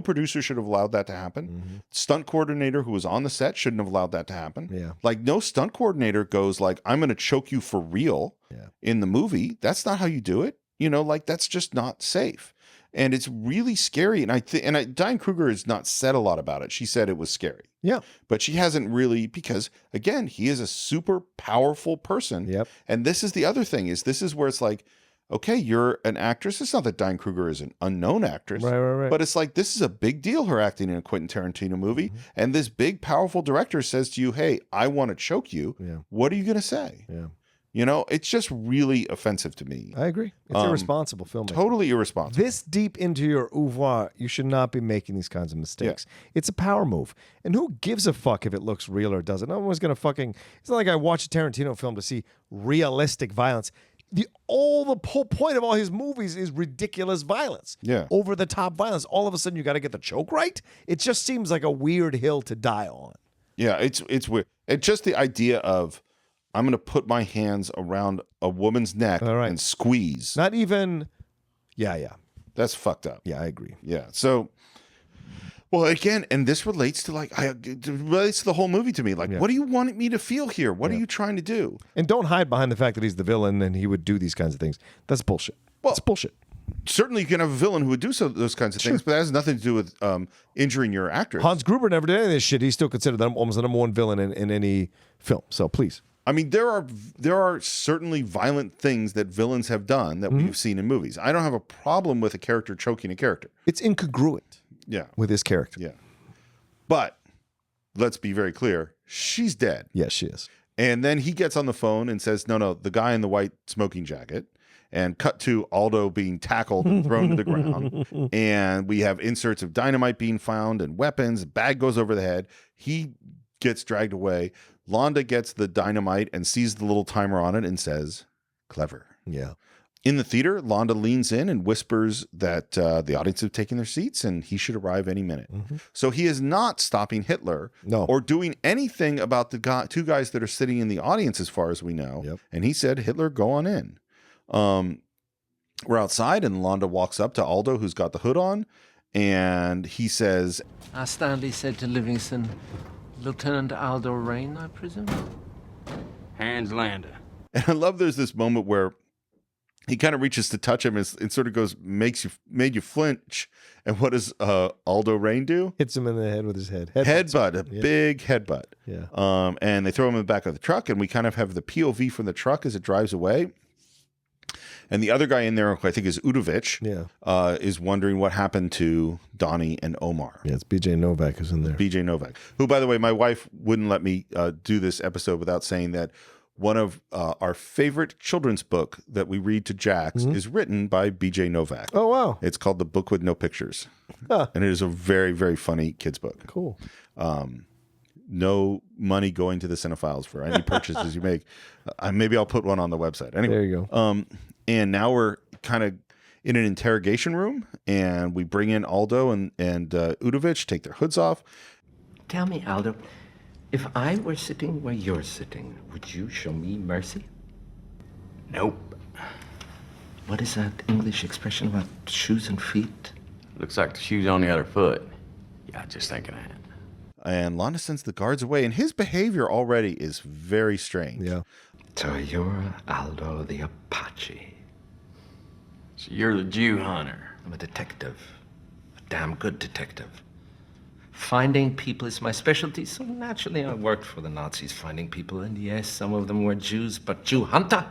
producer should have allowed that to happen. Stunt coordinator who was on the set shouldn't have allowed that to happen. Yeah. Like no stunt coordinator goes like, I'm going to choke you for real in the movie. That's not how you do it. That's just not safe. And it's really scary. And Diane Kruger has not said a lot about it. She said it was scary. Yeah. But she hasn't really, because again, he is a super powerful person. Yep. And this is the other thing this is where it's like, okay, you're an actress. It's not that Diane Kruger is an unknown actress. Right. But it's like, this is a big deal, her acting in a Quentin Tarantino movie. And this big, powerful director says to you, hey, I want to choke you. Yeah. What are you going to say? Yeah. It's just really offensive to me. I agree. It's irresponsible filmmaking. Totally irresponsible. This deep into your oeuvre, you should not be making these kinds of mistakes. It's a power move. And who gives a fuck if it looks real or doesn't? No one's going to fucking... It's not like I watch a Tarantino film to see realistic violence. The whole point of all his movies is ridiculous violence. Yeah. Over-the-top violence. All of a sudden, you got to get the choke right? It just seems like a weird hill to die on. Yeah, it's weird. It's just the idea of... I'm going to put my hands around a woman's neck and squeeze. Not even... Yeah. That's fucked up. Yeah, I agree. Yeah. So, well, again, and this relates to it relates to the whole movie to me. Like, what do you want me to feel here? What are you trying to do? And don't hide behind the fact that he's the villain and he would do these kinds of things. That's bullshit. Well, it's bullshit. certainly you can have a villain who would do those kinds of things, but that has nothing to do with injuring your actors. Hans Gruber never did any of this shit. He's still considered almost the number one villain in any film. So please. I mean, there are certainly violent things that villains have done that we've seen in movies. I don't have a problem with a character choking a character. It's incongruent. Yeah. With his character. Yeah. But let's be very clear. She's dead. Yes, she is. And then he gets on the phone and says, no, the guy in the white smoking jacket. And cut to Aldo being tackled and thrown to the ground. And we have inserts of dynamite being found and weapons. Bag goes over the head. He gets dragged away. Londa gets the dynamite and sees the little timer on it and says, clever. Yeah. In the theater, Londa leans in and whispers that the audience have taken their seats and he should arrive any minute. So he is not stopping Hitler or doing anything about the two guys that are sitting in the audience as far as we know. Yep. And he said, Hitler, go on in. We're outside and Londa walks up to Aldo, who's got the hood on, and he says, Stanley said to Livingston, Lieutenant Aldo Rain, I presume? Hans Landa. And I love there's this moment where he kind of reaches to touch him and it sort of goes, made you flinch. And what does Aldo Rain do? Hits him in the head with his head. Headbutt, big headbutt. Yeah. And they throw him in the back of the truck, and we kind of have the POV from the truck as it drives away. And the other guy in there, who I think is Udovich, is wondering what happened to Donnie and Omar. Yeah, it's BJ Novak is in there. BJ Novak, who, by the way, my wife wouldn't let me do this episode without saying that one of our favorite children's book that we read to Jax is written by BJ Novak. Oh, wow. It's called The Book with No Pictures. Huh. And it is a very, very funny kids book. Cool. No money going to the Cine-Files for any purchases you make. Maybe I'll put one on the website. Anyway, there you go. And now we're kind of in an interrogation room, and we bring in Aldo and Udovich, take their hoods off. Tell me, Aldo, if I were sitting where you're sitting, would you show me mercy? Nope. What is that English expression about shoes and feet? Looks like the shoe's on the other foot. Yeah, just thinking of it. And Londa sends the guards away, and his behavior already is very strange. Yeah. So you're Aldo the Apache. So you're the Jew hunter. I'm a detective. A damn good detective. Finding people is my specialty, so naturally I worked for the Nazis finding people. And yes, some of them were Jews, but Jew hunter?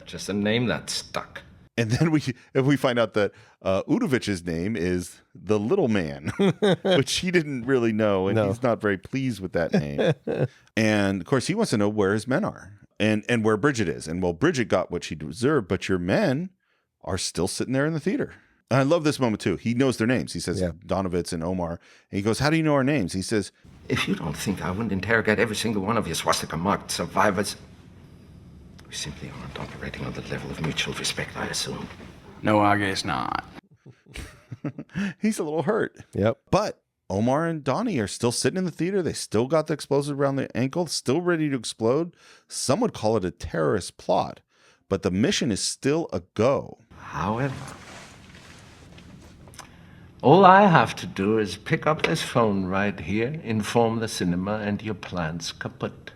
Just a name that stuck. And then we find out that Udovich's name is the Little Man, which he didn't really know, and he's not very pleased with that name. And, of course, he wants to know where his men are and where Bridget is. And, well, Bridget got what she deserved, but your men are still sitting there in the theater. And I love this moment, too. He knows their names. He says Donovitz and Omar. And he goes, how do you know our names? He says, if you don't think I wouldn't interrogate every single one of you swastika-marked survivors, we simply aren't operating on the level of mutual respect, I assume. No, I guess not. He's a little hurt. Yep. But Omar and Donnie are still sitting in the theater. They still got the explosive around the ankle, still ready to explode. Some would call it a terrorist plot, but the mission is still a go. However, all I have to do is pick up this phone right here, inform the cinema, and your plan's kaput.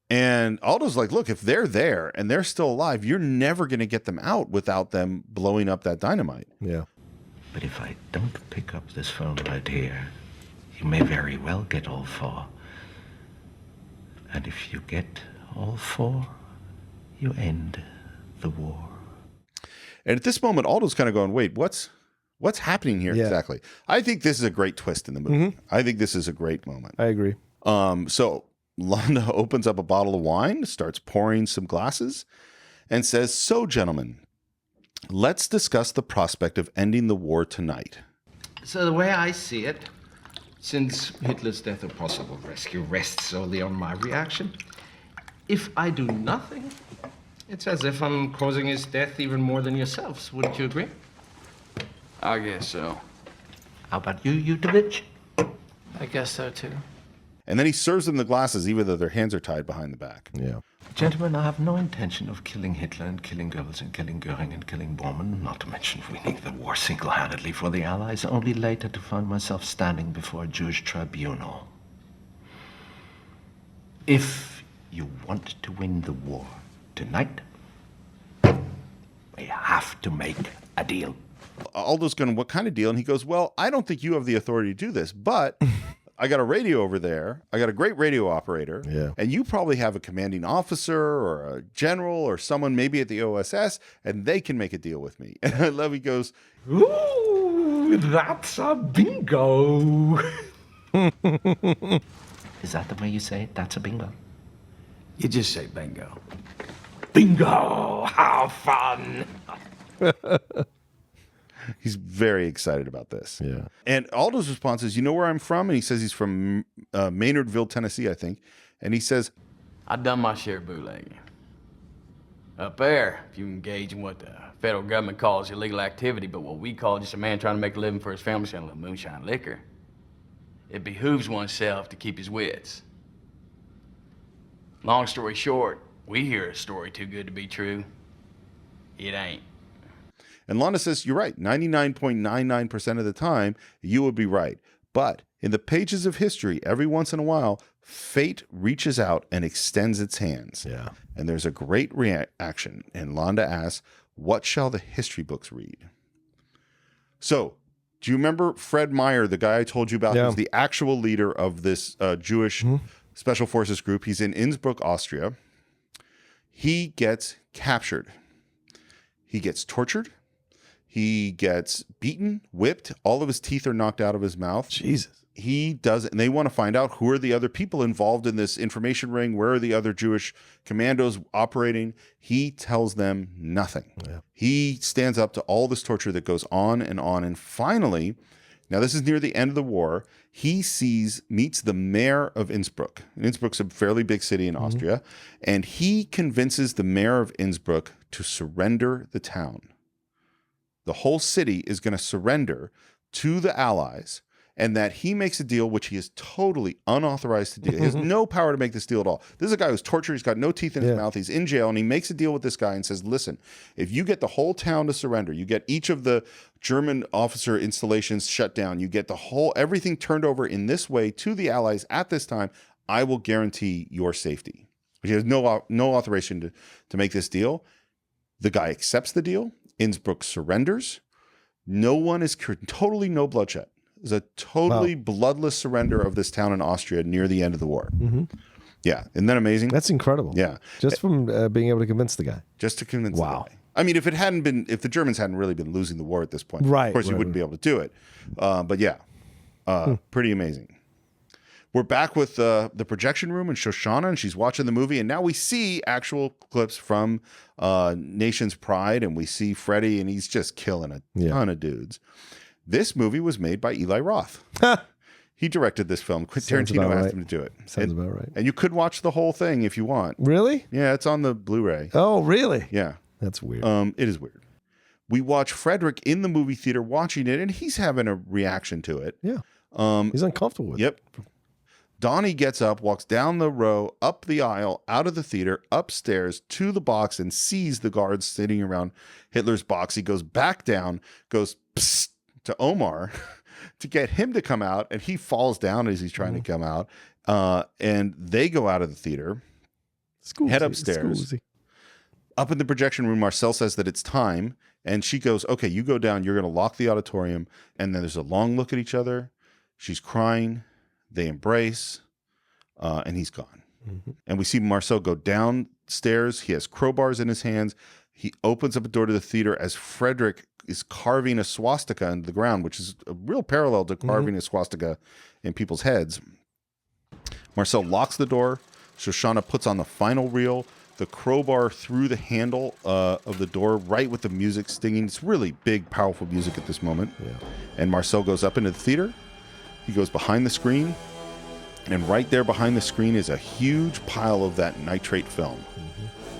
And Aldo's like, look, if they're there and they're still alive, you're never going to get them out without them blowing up that dynamite. Yeah. But if I don't pick up this phone right here, you may very well get all four. And if you get all four, you end the war. And at this moment, Aldo's kind of going, wait, what's happening here exactly? I think this is a great twist in the movie. I think this is a great moment. I agree. So Londa opens up a bottle of wine, starts pouring some glasses, and says, so, gentlemen, let's discuss the prospect of ending the war tonight. So the way I see it, since Hitler's death or possible rescue rests solely on my reaction, if I do nothing, it's as if I'm causing his death even more than yourselves. Wouldn't you agree? I guess so. How about you, Udovich? I guess so, too. And then he serves them the glasses, even though their hands are tied behind the back. Yeah. Gentlemen, I have no intention of killing Hitler and killing Goebbels and killing Goering and killing Bormann, not to mention winning the war single-handedly for the Allies, only later to find myself standing before a Jewish tribunal. If you want to win the war tonight, we have to make a deal. Aldo's going, what kind of deal? And he goes, well, I don't think you have the authority to do this, but I got a radio over there. I got a great radio operator. Yeah. And you probably have a commanding officer or a general or someone maybe at the OSS, and they can make a deal with me. And Levy goes, Ooh, that's a bingo. Is that the way you say it? That's a bingo. You just say bingo. Bingo! How fun! he's very excited about this. Yeah. And Aldo's response is, you know where I'm from? And he says he's from Maynardville, Tennessee, I think. And he says, I've done my share of bootlegging. Up there, if you engage in what the federal government calls illegal activity, but what we call just a man trying to make a living for his family selling a little moonshine liquor, it behooves oneself to keep his wits. Long story short, we hear a story too good to be true. It ain't. and Londa says, you're right. 99.99% of the time, you would be right. But in the pages of history, every once in a while, fate reaches out and extends its hands. Yeah. And there's a great reaction. And Londa asks, what shall the history books read? So, do you remember Fred Meyer, the guy I told you about, who's the actual leader of this Jewish special forces group? He's in Innsbruck, Austria. He gets captured. He gets tortured. He gets beaten, whipped. All of his teeth are knocked out of his mouth. Jesus. He does it, and they want to find out who are the other people involved in this information ring. Where are the other Jewish commandos operating? He tells them nothing. Yeah. He stands up to all this torture that goes on. And finally, now this is near the end of the war, he meets the mayor of Innsbruck. And Innsbruck's a fairly big city in Austria. And he convinces the mayor of Innsbruck to surrender the town. The whole city is going to surrender to the Allies, and that he makes a deal which he is totally unauthorized to do. He has no power to make this deal at all. This is a guy who's tortured. He's got no teeth in his mouth. He's in jail, and he makes a deal with this guy and says, listen, if you get the whole town to surrender, you get each of the German officer installations shut down, you get everything turned over in this way to the Allies at this time, I will guarantee your safety. He has no authorization to make this deal. The guy accepts the deal. Innsbruck surrenders. No one is totally no bloodshed. It's a totally bloodless surrender of this town in Austria near the end of the war. Yeah. Isn't that amazing? That's incredible. Yeah. Just from being able to convince the guy. Just to convince the guy. I mean, if the Germans hadn't really been losing the war at this point, right, of course you wouldn't be able to do it. But yeah, pretty amazing. We're back with the projection room and Shoshana, and she's watching the movie. And now we see actual clips from Nation's Pride, and we see Freddie, and he's just killing a ton of dudes. This movie was made by Eli Roth. He directed this film. Tarantino asked him to do it. Sounds about right. And you could watch the whole thing if you want. Really? Yeah, it's on the Blu-ray. Oh, really? Yeah. That's weird. It is weird. We watch Frederick in the movie theater watching it, and he's having a reaction to it. Yeah. He's uncomfortable with it. Yep. Donnie gets up, walks down the row, up the aisle, out of the theater, upstairs to the box, and sees the guards sitting around Hitler's box. He goes back down, goes psst to Omar to get him to come out, and he falls down as he's trying to come out. And they go out of the theater, head upstairs. Up in the projection room, Marcel says that it's time, and she goes, okay, you go down, you're going to lock the auditorium. And then there's a long look at each other. She's crying. They embrace, and he's gone. And we see Marcel go downstairs. He has crowbars in his hands. He opens up a door to the theater as Frederick is carving a swastika into the ground, which is a real parallel to carving a swastika in people's heads. Marcel locks the door. Shoshana puts on the final reel, the crowbar through the handle of the door, right with the music stinging. It's really big, powerful music at this moment. Yeah. And Marcel goes up into the theater. He goes behind the screen, and right there behind the screen is a huge pile of that nitrate film.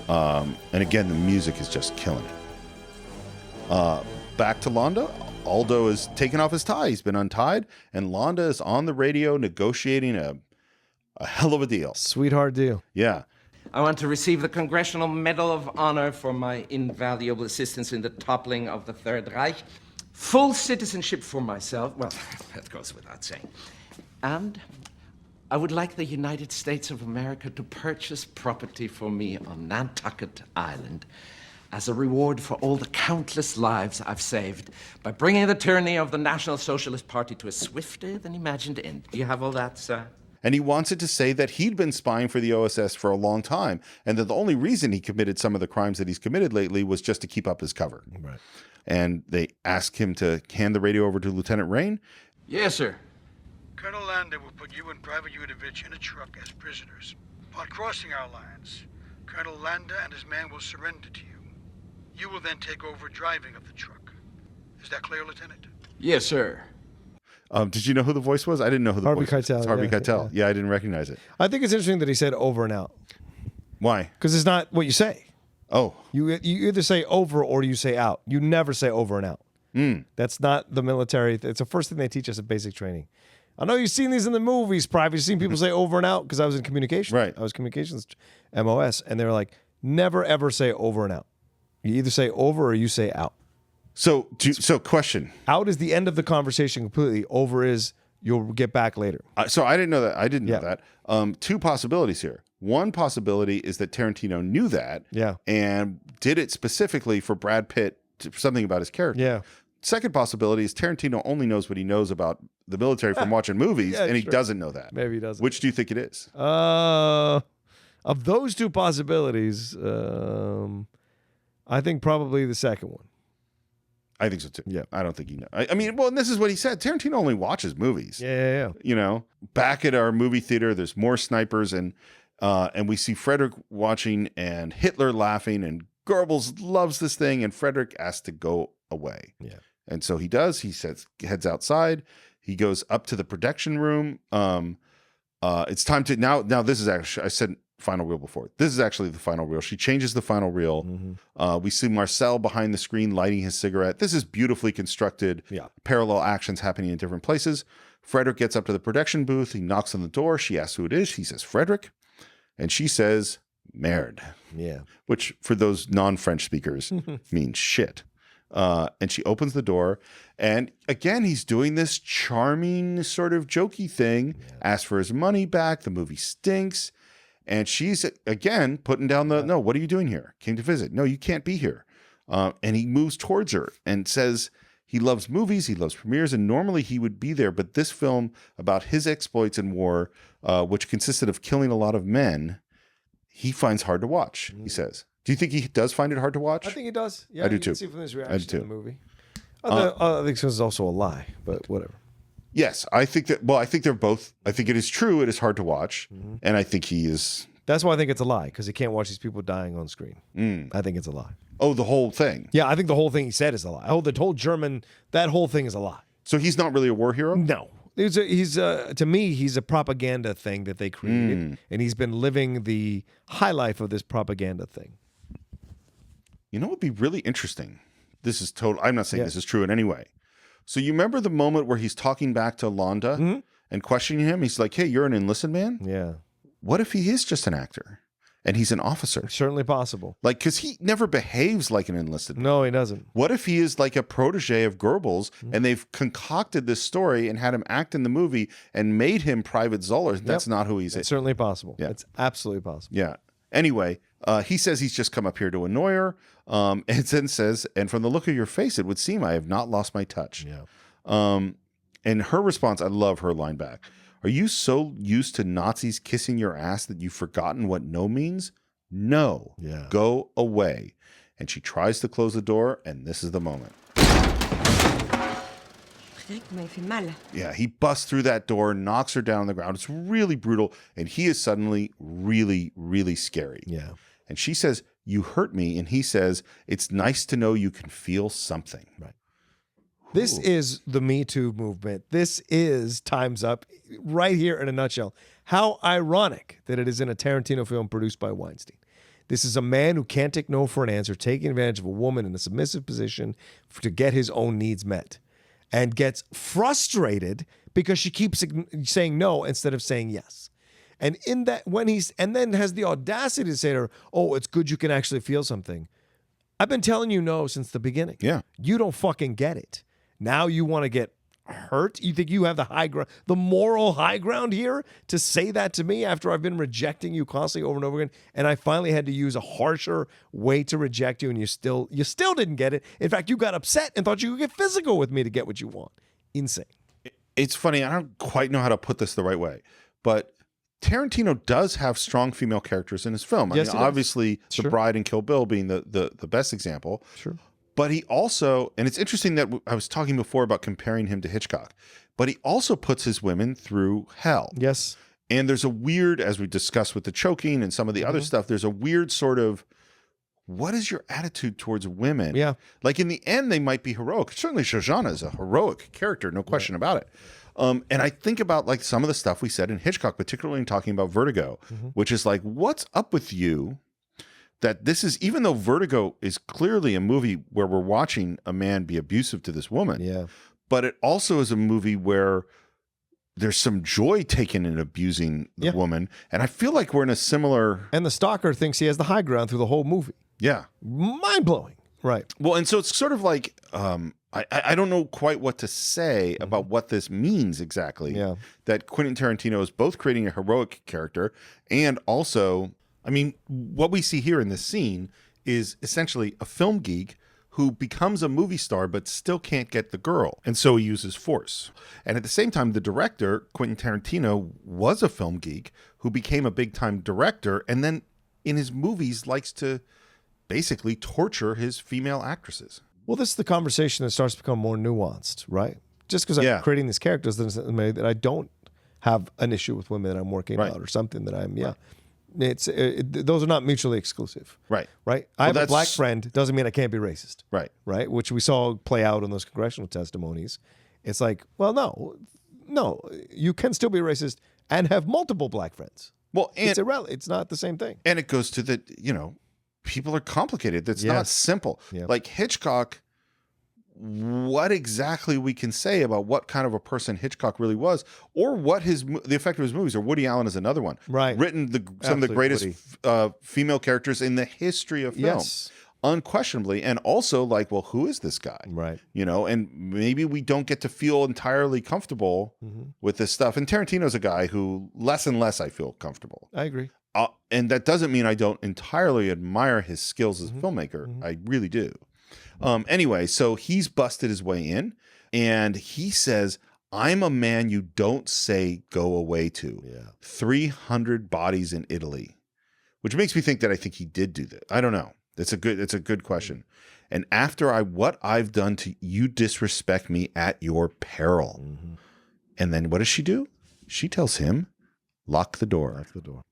And again, the music is just killing it. Back to Londa. Aldo is taking off his tie. He's been untied, and Londa is on the radio negotiating a hell of a deal. Sweetheart deal. Yeah. I want to receive the Congressional Medal of Honor for my invaluable assistance in the toppling of the Third Reich. Full citizenship for myself. Well, that goes without saying. And I would like the United States of America to purchase property for me on Nantucket Island as a reward for all the countless lives I've saved by bringing the tyranny of the National Socialist Party to a swifter than imagined end. Do you have all that, sir? And he wants it to say that he'd been spying for the OSS for a long time, and that the only reason he committed some of the crimes that he's committed lately was just to keep up his cover. Right. And they ask him to hand the radio over to Lieutenant Rain. Yes, sir. Colonel Landa will put you and Private Yudovich in a truck as prisoners. Upon crossing our lines, Colonel Landa and his man will surrender to you. You will then take over driving of the truck. Is that clear, Lieutenant? Yes, sir. Did you know who the voice was? I didn't know who the Harvey voice was. Keitel, It's Harvey yeah, Keitel. Yeah, I didn't recognize it. I think it's interesting that he said over and out. Why? Because it's not what you say. Oh. You either say over or you say out. You never say over and out. That's not the military. It's the first thing they teach us at basic training. I know you've seen these in the movies, Private. You've seen people say over and out because I was in communications. Right. I was communications MOS, and they were like, never ever say over and out. You either say over or you say out. So question. Out is the end of the conversation completely. Over is you'll get back later. So I didn't know that. I didn't know that. Two possibilities here. One possibility is that Tarantino knew that and did it specifically for Brad Pitt, something about his character. Yeah. Second possibility is Tarantino only knows what he knows about the military from watching movies, and he doesn't know that. Maybe he doesn't. Which do you think it is? Of those two possibilities, I think probably the second one. I think so too. Yeah. I don't think he knows. I mean, well, and this is what he said. Tarantino only watches movies. Yeah. You know, back at our movie theater, there's more snipers, and we see Frederick watching and Hitler laughing, and Goebbels loves this thing, and Frederick asks to go away. Yeah. And so he does. He heads outside. He goes up to the production room. It's time to now. This is actually, I said final reel before. This is actually the final reel. She changes the final reel. We see Marcel behind the screen lighting his cigarette. This is beautifully constructed. Yeah. Parallel actions happening in different places. Frederick gets up to the production booth. He knocks on the door. She asks who it is. He says Frederick, and she says Merde. Yeah. Which for those non-French speakers means shit. And she opens the door, and again, he's doing this charming sort of jokey thing, asks for his money back. The movie stinks. And she's, again, putting down no, what are you doing here? Came to visit. No, you can't be here. And he moves towards her and says he loves movies, he loves premieres, and normally he would be there. But this film about his exploits in war, which consisted of killing a lot of men, he finds hard to watch, he says. Do you think he does find it hard to watch? I think he does. Yeah, I do you too. can see from his reaction to the movie. I think this is also a lie, but whatever. Yes, I think that. Well, I think they're both. I think it is true. It is hard to watch, and I think he is. That's why I think it's a lie, because he can't watch these people dying on screen. I think it's a lie. Oh, the whole thing. Yeah, I think the whole thing he said is a lie. The whole German, that whole thing is a lie. So he's not really a war hero? No. He's to me, he's a propaganda thing that they created, and he's been living the high life of this propaganda thing. You know what would be really interesting? This is total. I'm not saying this is true in any way. So you remember the moment where he's talking back to Londa and questioning him? He's like, hey, you're an enlisted man? Yeah. What if he is just an actor and he's an officer? It's certainly possible. Like, because he never behaves like an enlisted man. No, he doesn't. What if he is like a protege of Goebbels and they've concocted this story and had him act in the movie and made him Private Zoller? That's not who he's. It's certainly possible. Yeah. It's absolutely possible. Yeah. Anyway, he says he's just come up here to annoy her. And then says, and from the look of your face, it would seem I have not lost my touch. Yeah. And her response, I love her line back. Are you so used to Nazis kissing your ass that you've forgotten what no means? No. Yeah. Go away. And she tries to close the door, and this is the moment. Yeah, he busts through that door, knocks her down on the ground. It's really brutal, and he is suddenly really, really scary. Yeah. And she says, you hurt me, and he says, it's nice to know you can feel something. Right. This is the Me Too movement. This is Time's Up right here in a nutshell. How ironic that it is in a Tarantino film produced by Weinstein. This is a man who can't take no for an answer, taking advantage of a woman in a submissive position to get his own needs met, and gets frustrated because she keeps saying no instead of saying yes. And in that, and then has the audacity to say to her, oh, it's good you can actually feel something. I've been telling you no since the beginning. Yeah. You don't fucking get it. Now you want to get hurt? You think you have the high ground, the moral high ground here to say that to me after I've been rejecting you constantly over and over again, and I finally had to use a harsher way to reject you, and you still didn't get it. In fact, you got upset and thought you could get physical with me to get what you want. Insane. It's funny. I don't quite know how to put this the right way, but Tarantino does have strong female characters in his film. Yes, I mean, obviously, The Bride and Kill Bill being the best example. Sure. But he also, and it's interesting that I was talking before about comparing him to Hitchcock, but he also puts his women through hell. Yes. And there's a weird, as we discussed with the choking and some of the other stuff, there's a weird sort of, what is your attitude towards women? Yeah. Like in the end, they might be heroic. Certainly Shoshana is a heroic character, no question about it. And I think about like some of the stuff we said in Hitchcock, particularly in talking about Vertigo, which is like, what's up with you? That this is, even though Vertigo is clearly a movie where we're watching a man be abusive to this woman, but it also is a movie where there's some joy taken in abusing the woman. And I feel like we're in a similar... And the stalker thinks he has the high ground through the whole movie. Yeah. Mind-blowing. Right. Well, and so it's sort of like, I don't know quite what to say about what this means exactly. Yeah. That Quentin Tarantino is both creating a heroic character and also... I mean, what we see here in this scene is essentially a film geek who becomes a movie star but still can't get the girl. And so he uses force. And at the same time, the director, Quentin Tarantino, was a film geek who became a big-time director and then in his movies likes to basically torture his female actresses. Well, this is the conversation that starts to become more nuanced, right? Just because I'm creating these characters doesn't mean that I don't have an issue with women that I'm working out or something that I'm, those are not mutually exclusive. Right. I have a black friend, doesn't mean I can't be racist. Right. Which we saw play out in those congressional testimonies. It's like, well, no, you can still be racist and have multiple black friends. Well, and it's irrelevant. It's not the same thing. And it goes to the, people are complicated. That's not simple. Yeah. Like Hitchcock, what exactly we can say about what kind of a person Hitchcock really was, or what the effect of his movies, or Woody Allen is another one. Right. Written some of the greatest female characters in the history of film. Yes. Unquestionably. And also like, well, who is this guy? Right. And maybe we don't get to feel entirely comfortable with this stuff. And Tarantino's a guy who less and less I feel comfortable. I agree. And that doesn't mean I don't entirely admire his skills as a filmmaker. I really do. Anyway, so he's busted his way in and he says, I'm a man you don't say go away to. 300 bodies in Italy, which makes me think that I think he did do that. I don't know. It's a good question. And after what I've done to you, disrespect me at your peril. And then what does she do? She tells him, lock the door. Lock the door.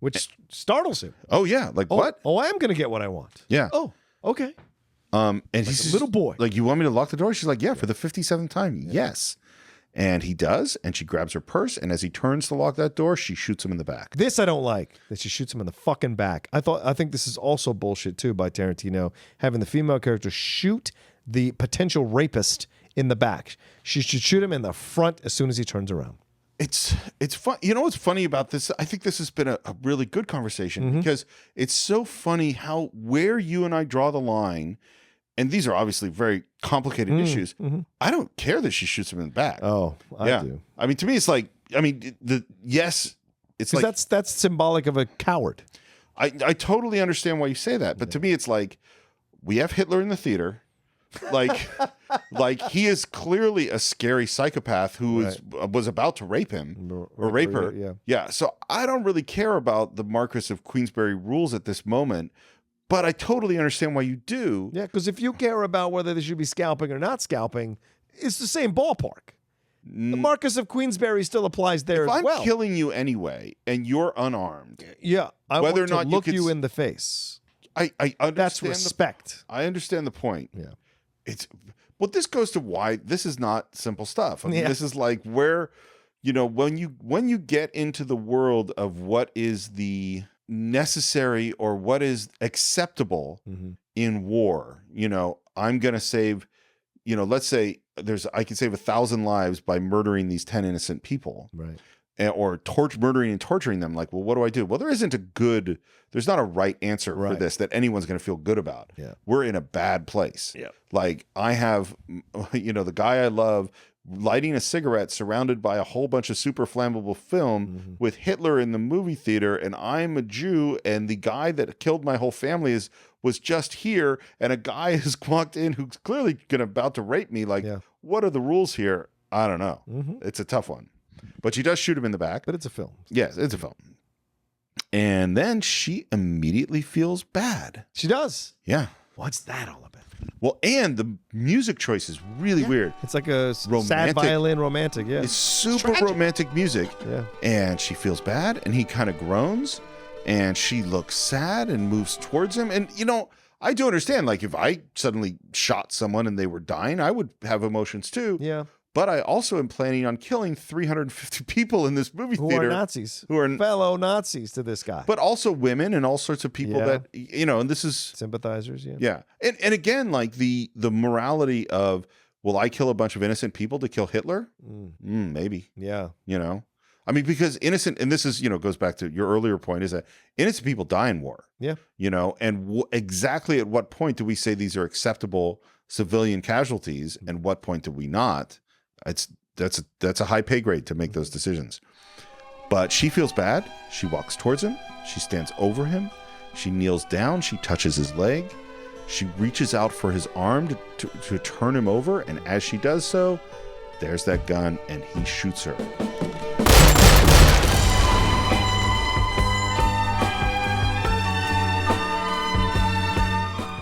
Which startles him. Oh yeah. Like what? Oh, I am going to get what I want. Yeah. Oh, okay. And he's a little boy. Like, you want me to lock the door? She's like, yeah, for the 57th time. Yes. And he does. And she grabs her purse. And as he turns to lock that door, she shoots him in the back. This I don't like, that she shoots him in the fucking back. I think this is also bullshit too by Tarantino, having the female character shoot the potential rapist in the back. She should shoot him in the front as soon as he turns around. It's fun. You know what's funny about this? I think this has been a really good conversation because it's so funny where you and I draw the line. And these are obviously very complicated issues. I don't care that she shoots him in the back. Oh, I do. I mean, to me, it's like, it's like that's symbolic of a coward. I totally understand why you say that, but to me, it's like we have Hitler in the theater. Like he is clearly a scary psychopath who was about to rape him or rape her. Yeah. So I don't really care about the Marquis of Queensberry rules at this moment. But I totally understand why you do. Yeah, because if you care about whether they should be scalping or not scalping, it's the same ballpark. The Marquis of Queensberry still applies there as well. I'm killing you anyway, and you're unarmed. Yeah, I whether want or not to look you in the face. I understand. That's respect. I understand the point. Yeah. This goes to why this is not simple stuff. I mean, this is like where, when you get into the world of what is the necessary or what is acceptable in war, I'm going to save, let's say I can save 1,000 lives by murdering these 10 innocent people. Right. Or murdering and torturing them. Like, well, what do I do? Well, there's not a right answer for this that anyone's going to feel good about. Yeah. We're in a bad place. Yeah. Like I have, the guy I love lighting a cigarette surrounded by a whole bunch of super flammable film with Hitler in the movie theater, and I'm a Jew, and the guy that killed my whole family was just here, and a guy has walked in who's clearly about to rape me. Like, what are the rules here? I don't know. It's a tough one. But she does shoot him in the back. But it's a film. Yes, it's a film. And then she immediately feels bad. She does. Yeah. What's that all about? Well, and the music choice is really weird. It's like a sad violin romantic, yeah. It's super romantic music. Yeah. And she feels bad, and he kind of groans, and she looks sad and moves towards him. And, you know, I do understand, like, if I suddenly shot someone and they were dying, I would have emotions too. Yeah. But I also am planning on killing 350 people in this movie theater. Who are Nazis. Who are fellow Nazis to this guy. But also women and all sorts of people that, you know, and this is... Sympathizers, yeah. Yeah. And again, like the morality of, will I kill a bunch of innocent people to kill Hitler? Maybe. Yeah. You know? I mean, because innocent, and this is, you know, goes back to your earlier point, is that innocent people die in war. Yeah. You know, and exactly at what point do we say these are acceptable civilian casualties, and what point do we not? That's a high pay grade to make those decisions. But she feels bad. She walks towards him. She stands over him. She kneels down. She touches his leg. She reaches out for his arm to turn him over. And as she does so, there's that gun, and he shoots her.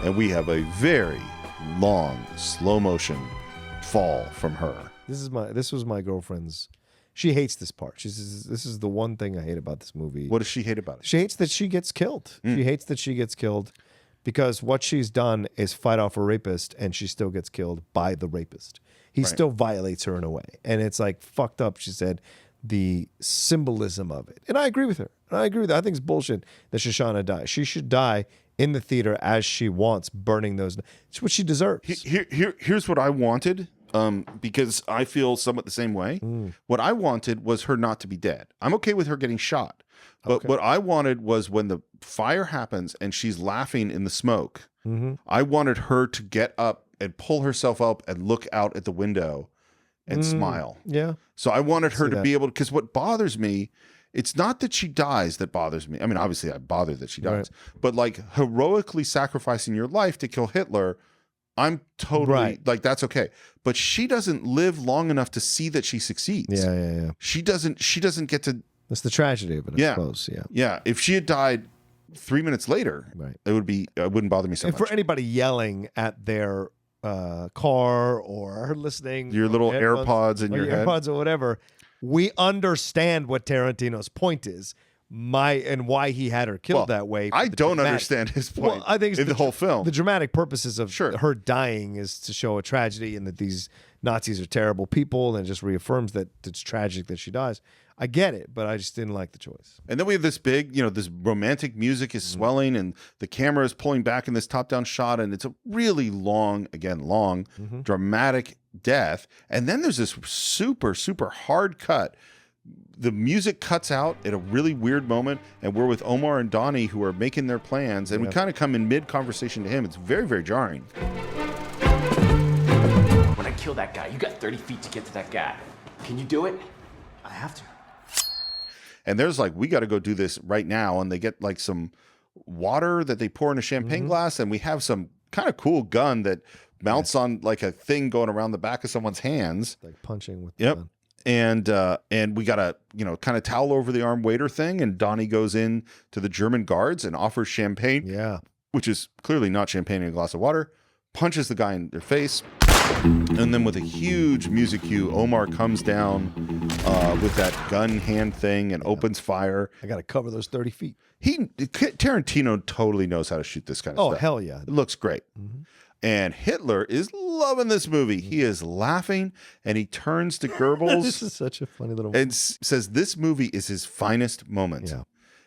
And we have a very long, slow motion fall from her. This was my girlfriend's. She hates this part. She says, this is the one thing I hate about this movie. What does she hate about it? She hates that she gets killed. She hates that she gets killed because what she's done is fight off a rapist, and she still gets killed by the rapist. He still violates her in a way. And it's like fucked up, she said, the symbolism of it. And I agree with her. I think it's bullshit that Shoshana dies. She should die in the theater as she wants, burning those. It's what she deserves. Here's what I wanted. Because I feel somewhat the same way. What I wanted was her not to be dead. I'm okay with her getting shot. But what I wanted was when the fire happens and she's laughing in the smoke, I wanted her to get up and pull herself up and look out at the window and smile. Yeah. So I wanted her to be able to, because what bothers me, it's not that she dies that bothers me. I mean, obviously I'm bothered that she dies, but like heroically sacrificing your life to kill Hitler, I'm totally like, that's okay. But she doesn't live long enough to see that she succeeds. Yeah. She doesn't get to. That's the tragedy of it, I suppose. Yeah. Yeah. If she had died 3 minutes later, it wouldn't bother me so much. For anybody yelling at their car or listening, your little AirPods in your head, AirPods or whatever, we understand what Tarantino's point is. And why he had her killed that way. I don't understand his point. Well, I think it's the whole film. The dramatic purposes of her dying is to show a tragedy and that these Nazis are terrible people, and it just reaffirms that it's tragic that she dies. I get it, but I just didn't like the choice. And then we have this big, this romantic music is swelling, and the camera is pulling back in this top-down shot, and it's a really long, dramatic death. And then there's this super, super hard cut. The music cuts out at a really weird moment, and we're with Omar and Donnie, who are making their plans, and we kind of come in mid-conversation to him. It's very, very jarring. When I kill that guy, you got 30 feet to get to that guy. Can you do it? I have to. And there's like, we got to go do this right now, and they get like some water that they pour in a champagne glass, and we have some kind of cool gun that mounts on like a thing going around the back of someone's hands. Like punching with the gun. And we got a, kind of towel over the arm waiter thing. And Donnie goes in to the German guards and offers champagne. Yeah. Which is clearly not champagne in a glass of water. Punches the guy in their face. And then with a huge music cue, Omar comes down with that gun hand thing and opens fire. I got to cover those 30 feet. Tarantino totally knows how to shoot this kind of stuff. Oh, hell yeah. It looks great. And Hitler is loving this movie. He is laughing, and he turns to Goebbels. This is such a funny little and says this movie is his finest moment. Yeah.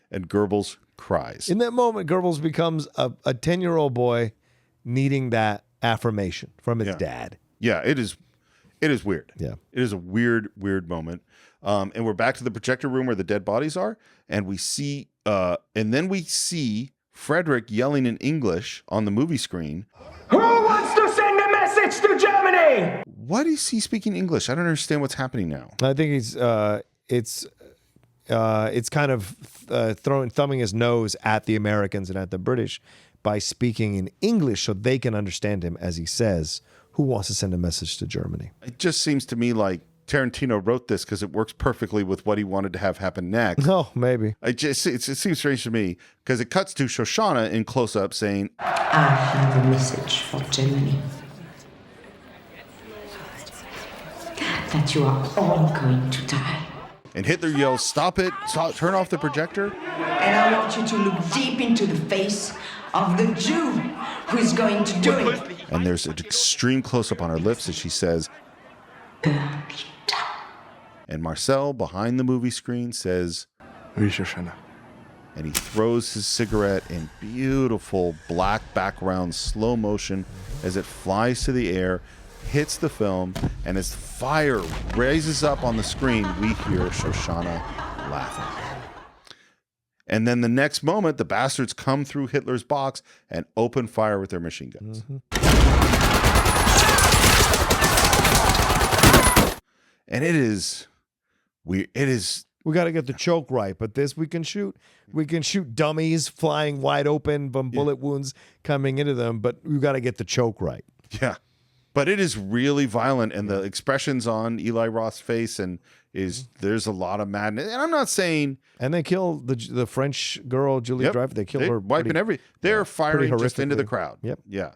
And Goebbels cries. In that moment, Goebbels becomes a 10-year-old boy needing that affirmation from his dad. Yeah, it is weird. Yeah. It is a weird, weird moment. And we're back to the projector room where the dead bodies are, and we see Frederick yelling in English on the movie screen. Who wants to send a message to Germany? What is he speaking English? I don't understand what's happening now. I think it's kind of thumbing his nose at the Americans and at the British by speaking in English so they can understand him as he says, who wants to send a message to Germany? It just seems to me like Tarantino wrote this because it works perfectly with what he wanted to have happen next. Oh, maybe. It seems strange to me because it cuts to Shoshana in close-up saying, I have a message for Germany. That you are all going to die. and Hitler yells, "Stop it, turn off the projector." And I want you to look deep into the face of the Jew who is going to do it. And there's an extreme close-up on her lips as she says, "Burn." And Marcel, behind the movie screen, says, "Oui, Shoshana." And he throws his cigarette in beautiful black background, slow motion, as it flies to the air, hits the film, and as fire raises up on the screen, we hear Shoshana laughing. And then the next moment, the bastards come through Hitler's box and open fire with their machine guns. And it is weird. It is. We got to get the choke right, but this we can shoot. We can shoot dummies flying wide open from bullet wounds coming into them, but we got to get the choke right. Yeah. But it is really violent, and the expressions on Eli Roth's face there's a lot of madness. And I'm not saying. And they kill the French girl Julie Driver. They kill her. Wiping they're firing just into the crowd. Yep. Yeah.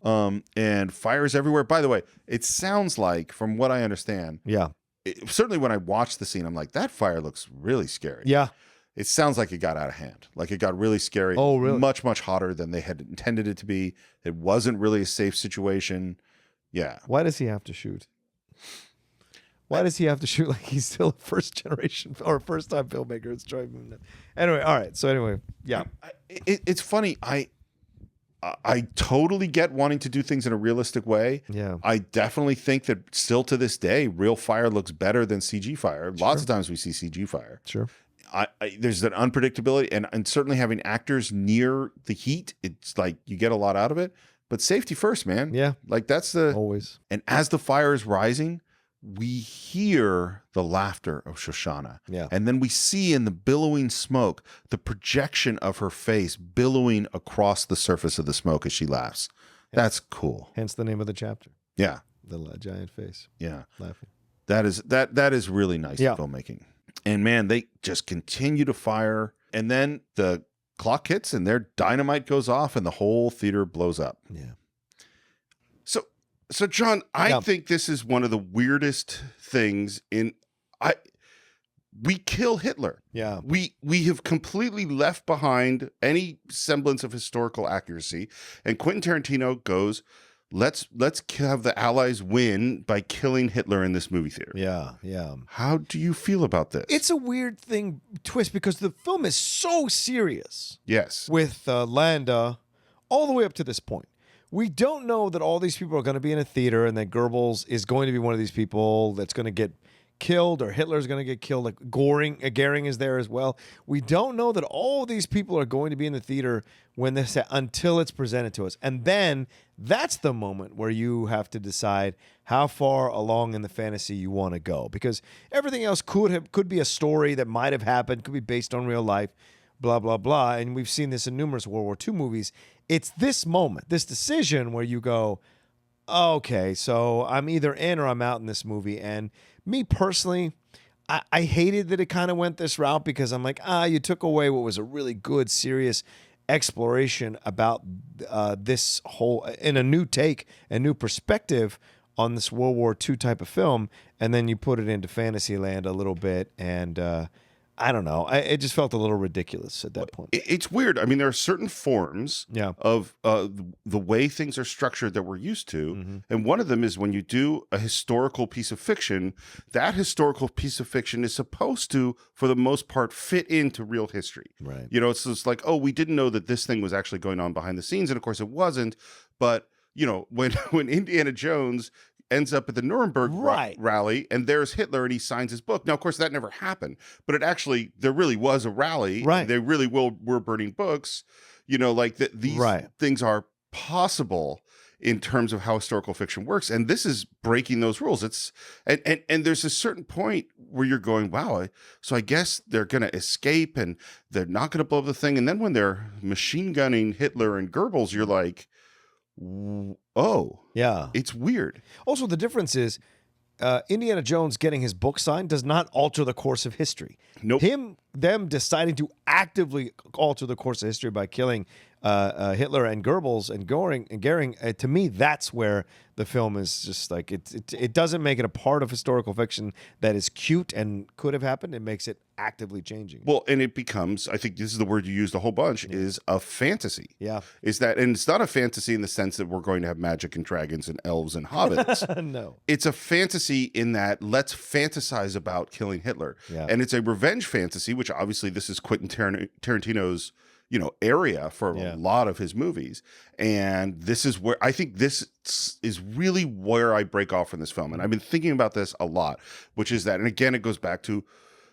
And fires everywhere. By the way, it sounds like, from what I understand. Yeah. Certainly when I watched the scene, I'm like, that fire looks really scary. Yeah. It sounds like it got out of hand. Like it got really scary. Oh, really? Much, much hotter than they had intended it to be. It wasn't really a safe situation. Yeah. Why does he have to shoot? Why does he have to shoot like he's still a first generation or first time filmmaker? It's driving me. Anyway, all right. So anyway, yeah. It's funny. I totally get wanting to do things in a realistic way. Yeah. I definitely think that still to this day, real fire looks better than CG fire. Sure. Lots of times we see CG fire. Sure. There's an unpredictability, and certainly having actors near the heat, it's like you get a lot out of it. But safety first, man. Yeah. Like that's the always. And as the fire is rising, we hear the laughter of Shoshana. Yeah. And then we see in the billowing smoke the projection of her face billowing across the surface of the smoke as she laughs. That's cool. Hence the name of the chapter. Yeah. The giant face. Yeah. Laughing. That is really nice filmmaking. And man, they just continue to fire. And then the clock hits and their dynamite goes off and the whole theater blows up. Yeah. So John, I think this is one of the weirdest things we kill Hitler. Yeah. We have completely left behind any semblance of historical accuracy. And Quentin Tarantino goes, let's have the Allies win by killing Hitler in this movie theater. Yeah, yeah. How do you feel about this? It's a weird twist because the film is so serious. Yes. With Landa all the way up to this point. We don't know that all these people are going to be in a theater and that Goebbels is going to be one of these people that's going to get killed or Hitler's going to get killed. Like Goering is there as well. We don't know that all these people are going to be in the theater when they say until it's presented to us. And then that's the moment where you have to decide how far along in the fantasy you want to go, because everything else could be a story that might have happened, could be based on real life, blah, blah, blah. And we've seen this in numerous World War II movies. It's this moment, this decision where you go, okay, so I'm either in or I'm out in this movie. And me personally, I hated that it kind of went this route because I'm like, you took away what was a really good, serious exploration about this whole, in a new take, a new perspective on this World War II type of film. And then you put it into fantasy land a little bit. And I don't know. It just felt a little ridiculous at that point. It's weird. I mean, there are certain forms of the way things are structured that we're used to. Mm-hmm. And one of them is when you do a historical piece of fiction, that historical piece of fiction is supposed to, for the most part, fit into real history. Right. You know, it's just like, oh, we didn't know that this thing was actually going on behind the scenes. And of course it wasn't. But, you know, when Indiana Jones ends up at the Nuremberg rally, and there's Hitler, and he signs his book. Now, of course, that never happened, but there really was a rally. Right. They really were burning books. You know, like these things are possible. in terms of how historical fiction works. And this is breaking those rules. It's and there's a certain point where you're going, wow, so I guess they're going to escape and they're not going to blow up the thing. And then when they're machine gunning Hitler and Goebbels, you're like, oh, yeah, it's weird. Also, the difference is Indiana Jones getting his book signed does not alter the course of history. Nope. Them deciding to actively alter the course of history by killing Hitler and Goebbels and Goering, to me, that's where the film is just like, it doesn't make it a part of historical fiction that is cute and could have happened. It makes it actively changing. Well, and it becomes, I think this is the word you used a whole bunch, is a fantasy. Yeah. Is that, and it's not a fantasy in the sense that we're going to have magic and dragons and elves and hobbits. No. It's a fantasy in that let's fantasize about killing Hitler. Yeah. And it's a revenge fantasy, which obviously this is Quentin Tarantino's, area for a lot of his movies. And this is where I think this is really where I break off from this film. And I've been thinking about this a lot, which is that, and again, it goes back to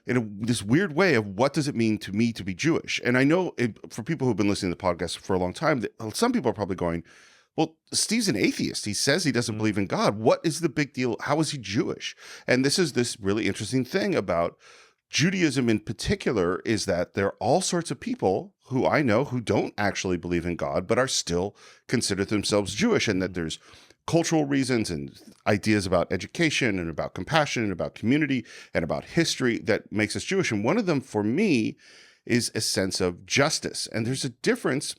this weird way of what does it mean to me to be Jewish? And I know for people who've been listening to the podcast for a long time, that some people are probably going, well, Steve's an atheist. He says he doesn't believe in God. What is the big deal? How is he Jewish? And this is this really interesting thing about Judaism in particular, is that there are all sorts of people who I know who don't actually believe in God, but are still considered themselves Jewish, and that there's cultural reasons and ideas about education and about compassion and about community and about history that makes us Jewish. And one of them for me is a sense of justice. And there's a difference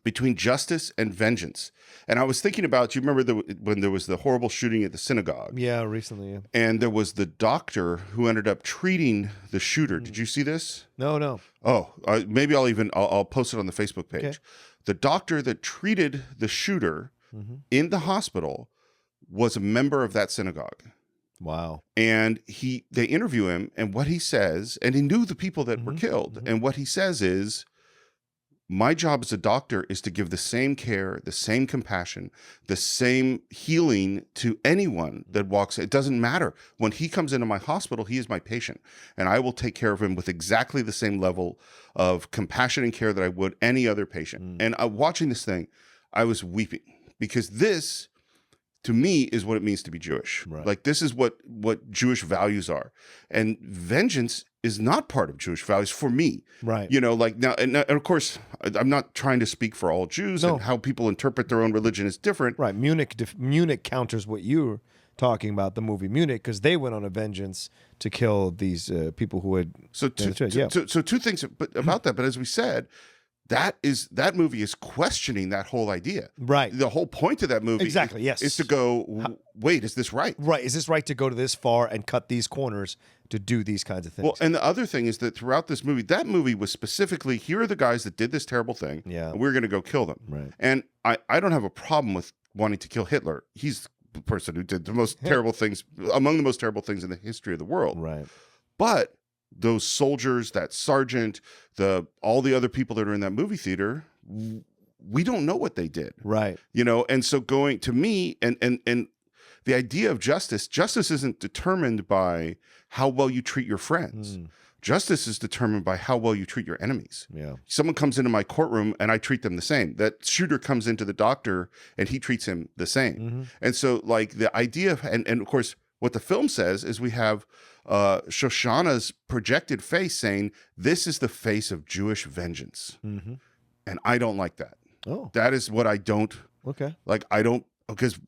between justice and vengeance. And I was thinking about, you remember when there was the horrible shooting at the synagogue? Yeah, recently. Yeah. And there was the doctor who ended up treating the shooter. Did you see this? No. Oh, maybe I'll post it on the Facebook page. Okay. The doctor that treated the shooter in the hospital was a member of that synagogue. Wow. And they interview him, and what he says, and he knew the people that were killed, and what he says is, my job as a doctor is to give the same care, the same compassion, the same healing to anyone that walks. It doesn't matter. When he comes into my hospital, he is my patient, and I will take care of him with exactly the same level of compassion and care that I would any other patient. And watching this thing, I was weeping, because this, to me, is what it means to be Jewish. Right. Like, this is what Jewish values are. And vengeance is not part of Jewish values for me. Right. Like now, and of course, I'm not trying to speak for all Jews, and how people interpret their own religion is different. Right. Munich counters what you're talking about, the movie Munich, because they went on a vengeance to kill these people who had. So two things about that. But as we said, that movie is questioning that whole idea. Right. The whole point of that movie is to go, wait, is this right? Right. Is this right to go to this far and cut these corners to do these kinds of things? Well, and the other thing is that throughout this movie, that movie was specifically, here are the guys that did this terrible thing, and we're going to go kill them. Right. And I don't have a problem with wanting to kill Hitler. He's the person who did the most terrible things, among the most terrible things in the history of the world. Right. But those soldiers, that sergeant, all the other people that are in that movie theater, we don't know what they did. Right. And so going to me, and the idea of justice isn't determined by how well you treat your friends. Justice is determined by how well you treat your enemies. Yeah. Someone comes into my courtroom and I treat them the same. That shooter comes into the doctor and he treats him the same. And so, like, the idea of, and of course, what the film says is we have Shoshana's projected face saying, this is the face of Jewish vengeance. And I don't like that. Oh. That is what I don't. Okay. Like, I don't, because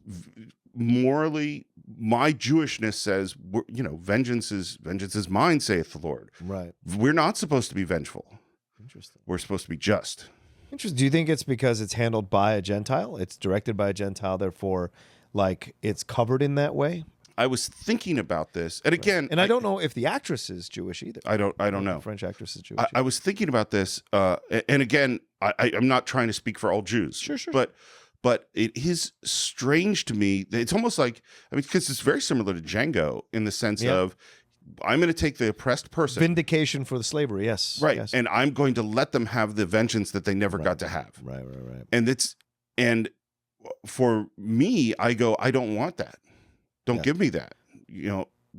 morally, my Jewishness says, vengeance is mine, saith the Lord. Right. We're not supposed to be vengeful. Interesting. We're supposed to be just. Interesting. Do you think it's because it's handled by a Gentile? It's directed by a Gentile, therefore, like, it's covered in that way? I was thinking about this, and again, and I don't know if the actress is Jewish either. I don't know. The French actress is Jewish. I was thinking about this, and again, I'm not trying to speak for all Jews. Sure. But it is strange to me. It's almost like, because it's very similar to Django in the sense of, I'm going to take the oppressed person. Vindication for the slavery, yes. Right. Yes. And I'm going to let them have the vengeance that they never got to have. Right. And for me, I go, I don't want that. Don't give me that.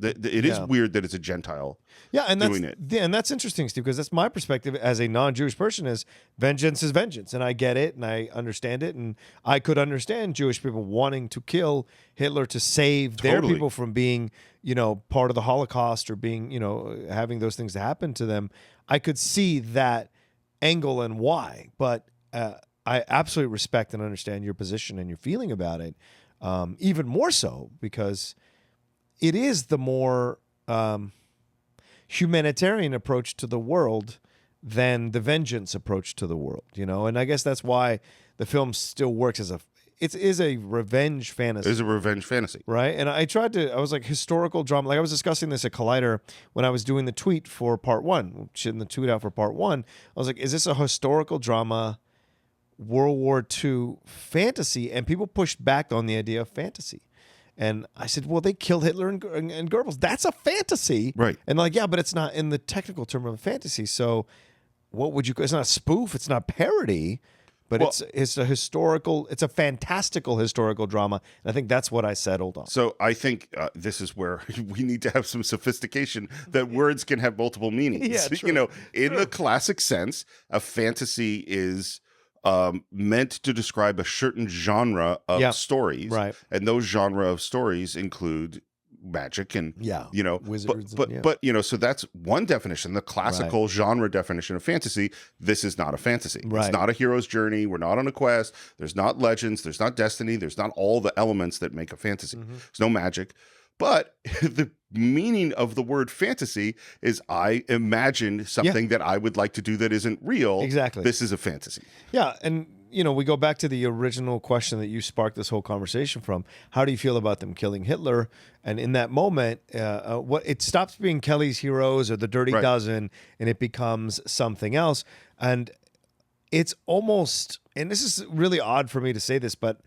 It is weird that it's a Gentile. Yeah, and doing it. Yeah, and that's interesting, Steve, because that's my perspective as a non-Jewish person. Is vengeance, and I get it, and I understand it, and I could understand Jewish people wanting to kill Hitler to save their people from being, part of the Holocaust or being, having those things happen to them. I could see that angle and why, but I absolutely respect and understand your position and your feeling about it, even more so because it is the more humanitarian approach to the world than the vengeance approach to the world, and I guess that's why the film still works as it is a revenge fantasy. It is a revenge fantasy. Right? And I was like historical drama. Like I was discussing this at Collider when I was doing the tweet for part 1, shitting the tweet out for part 1. I was like, is this a historical drama, World War II fantasy? And people pushed back on the idea of fantasy. And I said, well, they killed Hitler and Goebbels. That's a fantasy. Right. And like, yeah, but it's not in the technical term of a fantasy. So what would you, it's not a spoof, it's not parody, but it's a fantastical historical drama. And I think that's what I settled on. So I think this is where we need to have some sophistication that words can have multiple meanings. Yeah, true. In the classic sense, a fantasy is meant to describe a certain genre of stories, right? And those genre of stories include magic and wizards, but so that's one definition, the classical genre definition of fantasy. This is not a fantasy. Right. It's not a hero's journey. We're not on a quest. There's not legends. There's not destiny. There's not all the elements that make a fantasy. There's no magic. But the meaning of the word fantasy is I imagined something that I would like to do that isn't real. Exactly. This is a fantasy. Yeah. And, we go back to the original question that you sparked this whole conversation from. How do you feel about them killing Hitler? And in that moment, it stops being Kelly's Heroes or the Dirty Dozen, and it becomes something else. And it's almost, and this is really odd for me to say this, but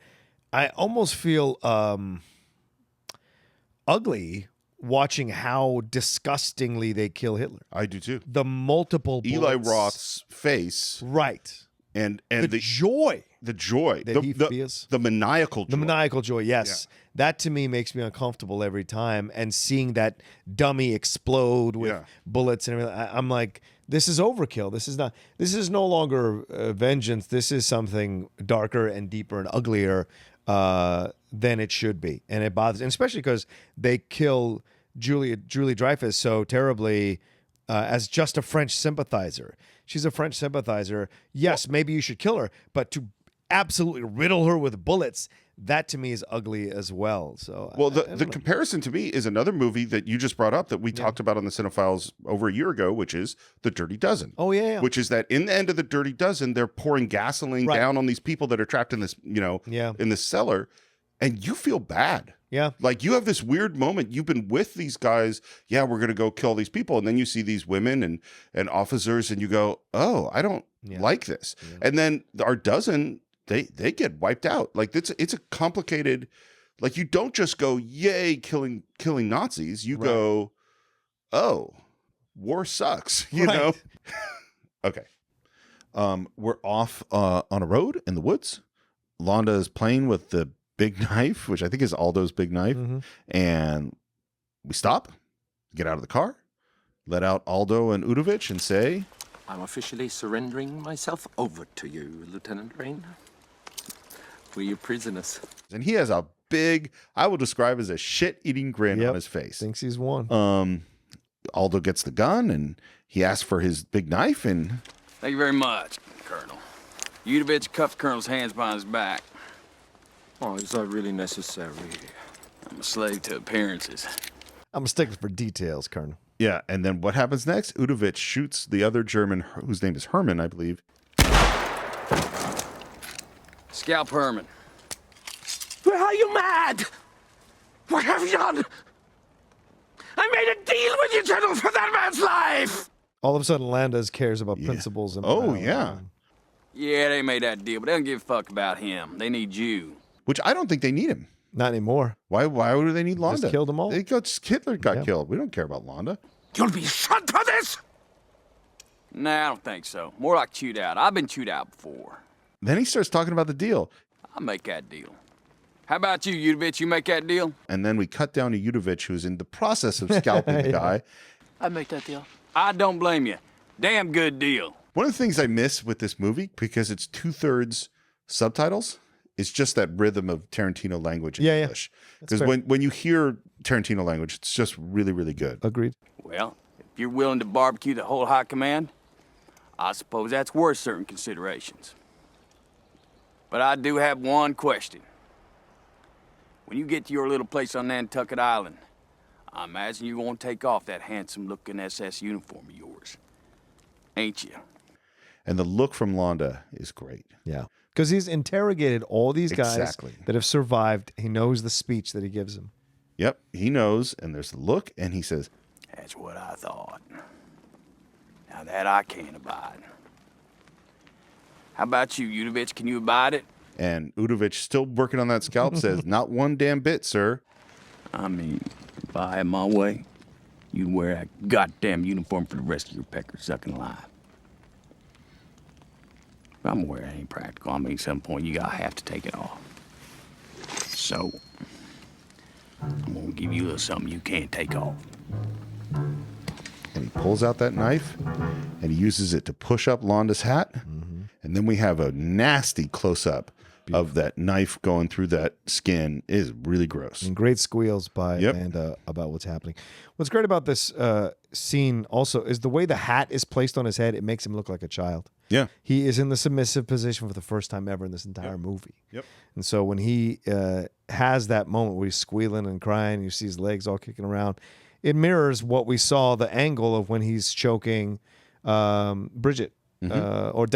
I almost feel ugly watching how disgustingly they kill Hitler. I do too. The multiple Eli bullets. Roth's face, right? And the joy that he feels, the maniacal joy. The maniacal joy, yes. Yeah. That to me makes me uncomfortable every time. And seeing that dummy explode with bullets and everything, I'm like, this is overkill. This is no longer vengeance. This is something darker and deeper and uglier than it should be. And it bothers, and especially because they kill Julie Dreyfus so terribly as just a French sympathizer. She's a French sympathizer. Yes, maybe you should kill her, but to absolutely riddle her with bullets, that to me is ugly as well. So, the comparison to me is another movie that you just brought up that we talked about on the Cine-Files over a year ago, which is The Dirty Dozen. Oh yeah. Which is that in the end of The Dirty Dozen, they're pouring gasoline down on these people that are trapped in this, in this cellar, and you feel bad. Yeah. Like you have this weird moment. You've been with these guys. Yeah, we're going to go kill these people. And then you see these women and officers and you go, oh, I don't like this. Yeah. And then our dozen, they get wiped out. Like it's a complicated, like you don't just go, yay, killing Nazis. You go, oh, war sucks, you know? Okay. We're off on a road in the woods. Londa is playing with the big knife, which I think is Aldo's big knife. And we stop, get out of the car, let out Aldo and Udovic and say, I'm officially surrendering myself over to you, Lieutenant Rain. We're your prisoners. And he has a big, I will describe as a shit-eating grin on his face. Thinks he's won. Aldo gets the gun and he asks for his big knife and... Thank you very much, Colonel. Udovic cuffed Colonel's hands behind his back. Oh, is that really necessary? I'm a slave to appearances. I'm a stickler for details, Colonel. Yeah, and then what happens next? Udovic shoots the other German, whose name is Herman, I believe. Scalp Herman. Are you mad? What have you done? I made a deal with you, General, for that man's life! All of a sudden, Landis cares about principles. And Yeah, they made that deal, but they don't give a fuck about him. They need you. Which I don't think they need him. Not anymore. Why would they need Londa? Just killed them all. Hitler got killed. We don't care about Londa. You'll be shot for this? Nah, I don't think so. More like chewed out. I've been chewed out before. Then he starts talking about the deal. I'll make that deal. How about you, Udovich? You make that deal? And then we cut down to Udovich, who's in the process of scalping the guy. I'd make that deal. I don't blame you. Damn good deal. One of the things I miss with this movie, because it's 2/3 subtitles, is just that rhythm of Tarantino language in English. Because when you hear Tarantino language, it's just really, really good. Agreed. Well, if you're willing to barbecue the whole high command, I suppose that's worth certain considerations. But I do have one question. When you get to your little place on Nantucket Island, I imagine you won't take off that handsome-looking SS uniform of yours, ain't you? And the look from Londa is great. Yeah. Because he's interrogated all these guys Exactly. that have survived. He knows the speech that he gives them. Yep, he knows, and there's the look, and he says, That's what I thought. Now that I can't abide. How about you, Udovich? Can you abide it? and Udovich, still working on that scalp, says, not one damn bit, sir. I mean, if I had my way, you'd wear that goddamn uniform for the rest of your pecker sucking life. But I'm aware it ain't practical. I mean, at some point, you gotta have to take it off. So, I'm gonna give you a little something you can't take off. And he pulls out that knife, and he uses it to push up Londa's hat. Mm-hmm. And then we have a nasty close-up of that knife going through that skin. It is really gross. And great squeals by Amanda about what's happening. What's great about this scene also is the way the hat is placed on his head. It makes him look like a child. Yeah. He is in the submissive position for the first time ever in this entire movie. Yep. And so when he has that moment where he's squealing and crying, you see his legs all kicking around, it mirrors what we saw, the angle of when he's choking Bridget. Or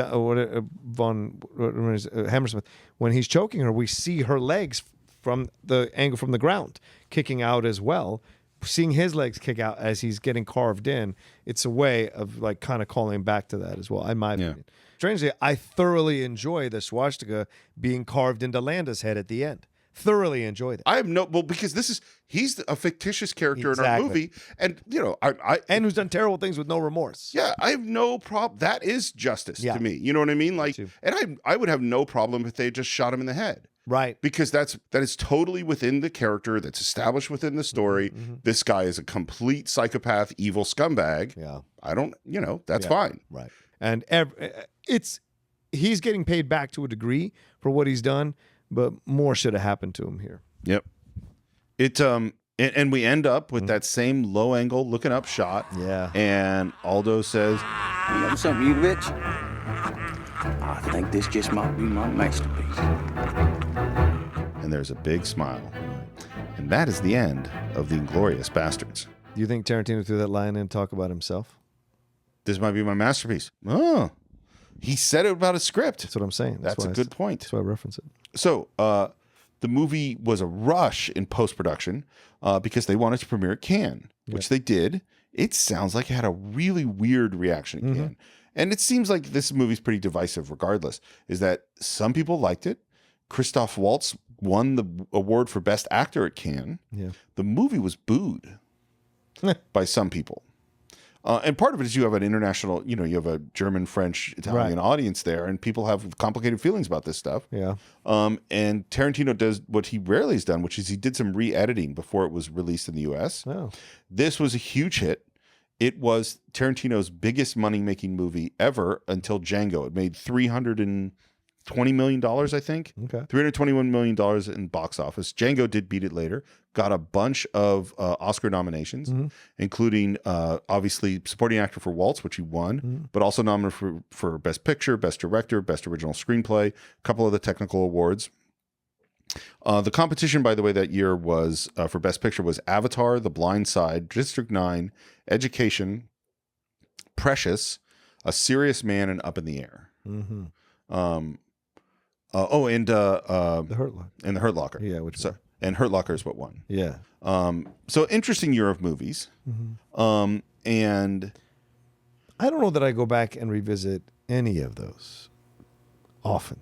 Hammersmith, when he's choking her, we see her legs from the angle from the ground kicking out as well. Seeing his legs kick out as he's getting carved in, it's a way of like kind of calling back to that as well. In my opinion, strangely, I thoroughly enjoy the swastika being carved into Landa's head at the end. Thoroughly enjoyed it. I have because he's a fictitious character in our movie, and and who's done terrible things with no remorse. Yeah, I have no problem. That is justice to me. You know what I mean? Like, and I would have no problem if they just shot him in the head. Right. Because that is totally within the character, that's established within the story. Mm-hmm. This guy is a complete psychopath, evil scumbag. Yeah. I don't, that's fine. Right. And he's getting paid back to a degree for what he's done. But more should have happened to him here. Yep. And we end up with that same low angle looking up shot. Yeah. And Aldo says, "You know something, you rich? I think this just might be my masterpiece." And there's a big smile. And that is the end of the Inglourious Basterds. Do you think Tarantino threw that line in to talk about himself? This might be my masterpiece. Oh. He said it about a script. That's what I'm saying. That's a good point. That's why I reference it. So the movie was a rush in post-production because they wanted to premiere at Cannes, which they did. It sounds like it had a really weird reaction at Cannes. And it seems like this movie's pretty divisive regardless, is that some people liked it. Christoph Waltz won the award for Best Actor at Cannes. Yeah. The movie was booed by some people. And part of it is you have an international, you have a German, French, Italian audience there, and people have complicated feelings about this stuff. Yeah. And Tarantino does what he rarely has done, which is he did some re-editing before it was released in the U.S. Oh. This was a huge hit. It was Tarantino's biggest money-making movie ever until Django. It made $320 million, I think. Okay. $321 million in box office. Django did beat it later. Got a bunch of Oscar nominations, including obviously supporting actor for Waltz, which he won, but also nominated for Best Picture, Best Director, Best Original Screenplay, a couple of the technical awards. The competition, by the way, that year was for Best Picture was Avatar, The Blind Side, District 9, Education, Precious, A Serious Man, and Up in the Air. Mm-hmm. And The Hurt Locker. And The Hurt Locker. Yeah, and Hurt Locker is what won. Yeah. So interesting year of movies. And I don't know that I go back and revisit any of those often.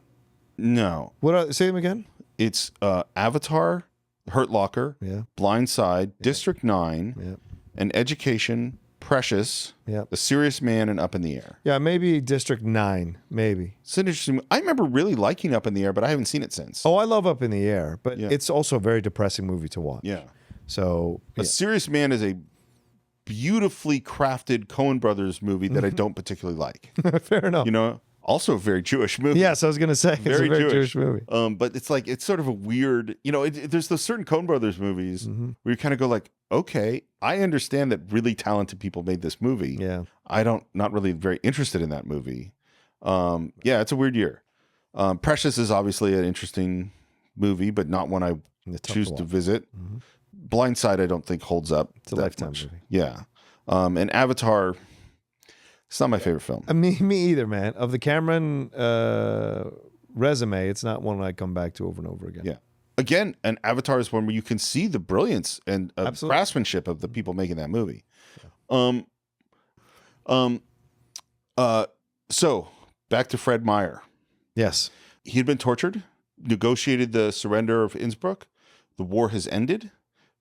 No. Say them again? It's Avatar, Hurt Locker, Blind Side, District 9, and Education, Precious, Yep. The Serious Man, and Up in the Air. Yeah, maybe District 9, maybe. It's an interesting. I remember really liking Up in the Air, but I haven't seen it since. Oh, I love Up in the Air, but it's also a very depressing movie to watch. Yeah. So, A Serious Man is a beautifully crafted Coen Brothers movie that I don't particularly like. Fair enough. You know, also a very Jewish movie. Yes, I was going to say it's a very Jewish movie. But it's like it's sort of a weird. You know, there's those certain Coen Brothers movies where you kind of go like, okay, I understand that really talented people made this movie. Yeah. Not really very interested in that movie. Yeah, it's a weird year. Precious is obviously an interesting movie, but not one I choose to visit. Blindside, I don't think holds up. It's a Lifetime movie. Yeah. And Avatar, it's not my favorite film. Me either, man. Of the Cameron resume, it's not one I come back to over and over again. Yeah. Again, an Avatar is one where you can see the brilliance and craftsmanship of the people making that movie. So back to Fred Meyer. Yes. He had been tortured, negotiated the surrender of Innsbruck. The war has ended.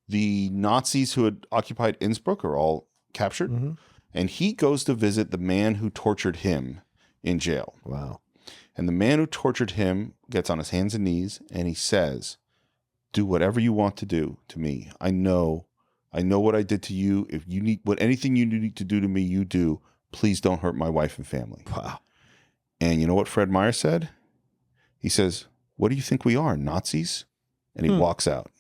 The Nazis who had occupied Innsbruck are all captured. And he goes to visit the man who tortured him in jail. Wow. And the man who tortured him gets on his hands and knees and he says, do whatever you want to do to me. I know what I did to you. If you need anything you need to do to me, you do. Please don't hurt my wife and family. Wow. And you know what Fred Meyer said? He says, what do you think we are, Nazis? And he walks out.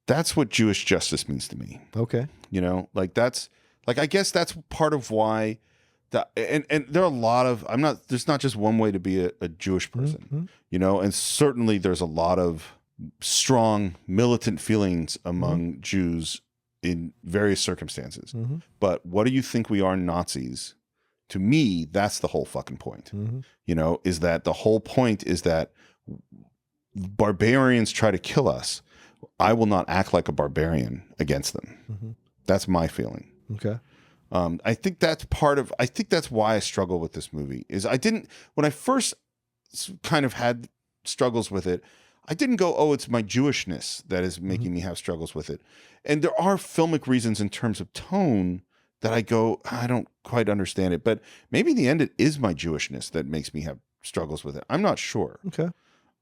That's what Jewish justice means to me. Okay. You know, like I guess that's part of why and there are a lot of, there's not just one way to be a Jewish person, you know, and certainly there's a lot of strong militant feelings among Jews in various circumstances. But what do you think we are, Nazis? To me, that's the whole fucking point, you know, is that the whole point is that barbarians try to kill us. I will not act like a barbarian against them. That's my feeling. Okay. I think that's why I struggle with this movie is when I first kind of had struggles with it, I didn't go, oh, it's my Jewishness that is making me have struggles with it. And there are filmic reasons in terms of tone that I go, I don't quite understand it, but maybe in the end it is my Jewishness that makes me have struggles with it. I'm not sure. Okay.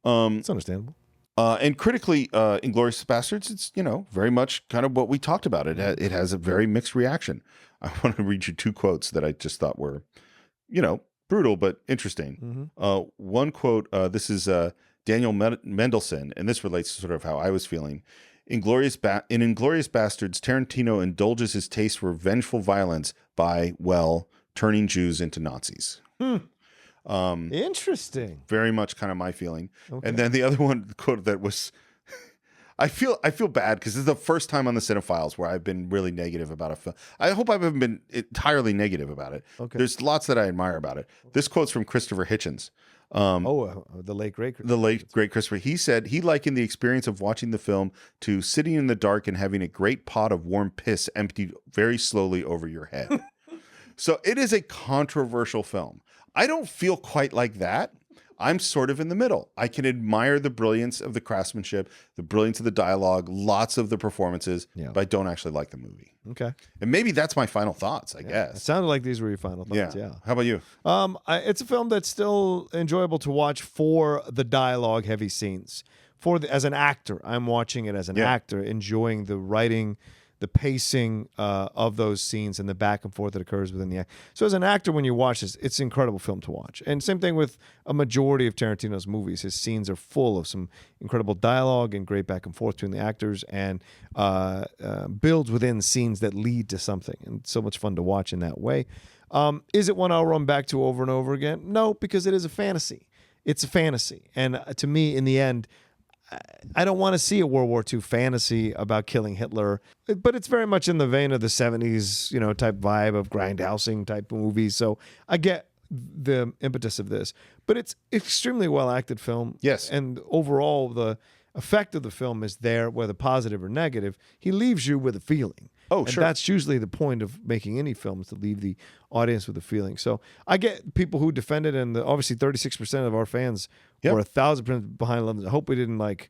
It's understandable. And critically, Inglourious Basterds, it's, you know, very much kind of what we talked about. It has a very mixed reaction. I want to read you two quotes that I just thought were, you know, brutal but interesting. One quote, this is Daniel Mendelsohn, and this relates to sort of how I was feeling. In Inglourious Basterds, Tarantino indulges his taste for vengeful violence by, well, turning Jews into Nazis. Interesting. Very much kind of my feeling. Okay. And then the other one quote that was, I feel bad because this is the first time on the Cine-Files where I've been really negative about a film. I hope I haven't been entirely negative about it. Okay. There's lots that I admire about it. This quote's from Christopher Hitchens. The late great Christopher. The late great Christopher. He said he likened the experience of watching the film to sitting in the dark and having a great pot of warm piss emptied very slowly over your head. So it is a controversial film. I don't feel quite like that. I'm sort of in the middle. I can admire the brilliance of the craftsmanship, the brilliance of the dialogue, lots of the performances, but I don't actually like the movie. Okay. And maybe that's my final thoughts, I It guess. sounded like these were your final thoughts. Yeah. How about you? It's a film that's still enjoyable to watch for the dialogue heavy scenes. As an actor, I'm watching it as an actor, enjoying the writing, the pacing of those scenes and the back and forth that occurs within the act. So as an actor, when you watch this, it's an incredible film to watch. And same thing with a majority of Tarantino's movies. His scenes are full of some incredible dialogue and great back and forth between the actors and builds within scenes that lead to something. And so much fun to watch in that way. Is it one I'll run back to over and over again? No, because it is a fantasy. It's a fantasy. And to me, in the end, I don't want to see a World War II fantasy about killing Hitler, but it's very much in the vein of the 70s, you know, type vibe of grindhousing type movies. So I get the impetus of this, but it's extremely well acted film. Yes. And overall, the effect of the film is there, whether positive or negative. He leaves you with a feeling. Oh, and sure. That's usually the point of making any film, is to leave the audience with a feeling. So I get people who defend it, and obviously 36% of our fans were 1,000% behind London. I hope we didn't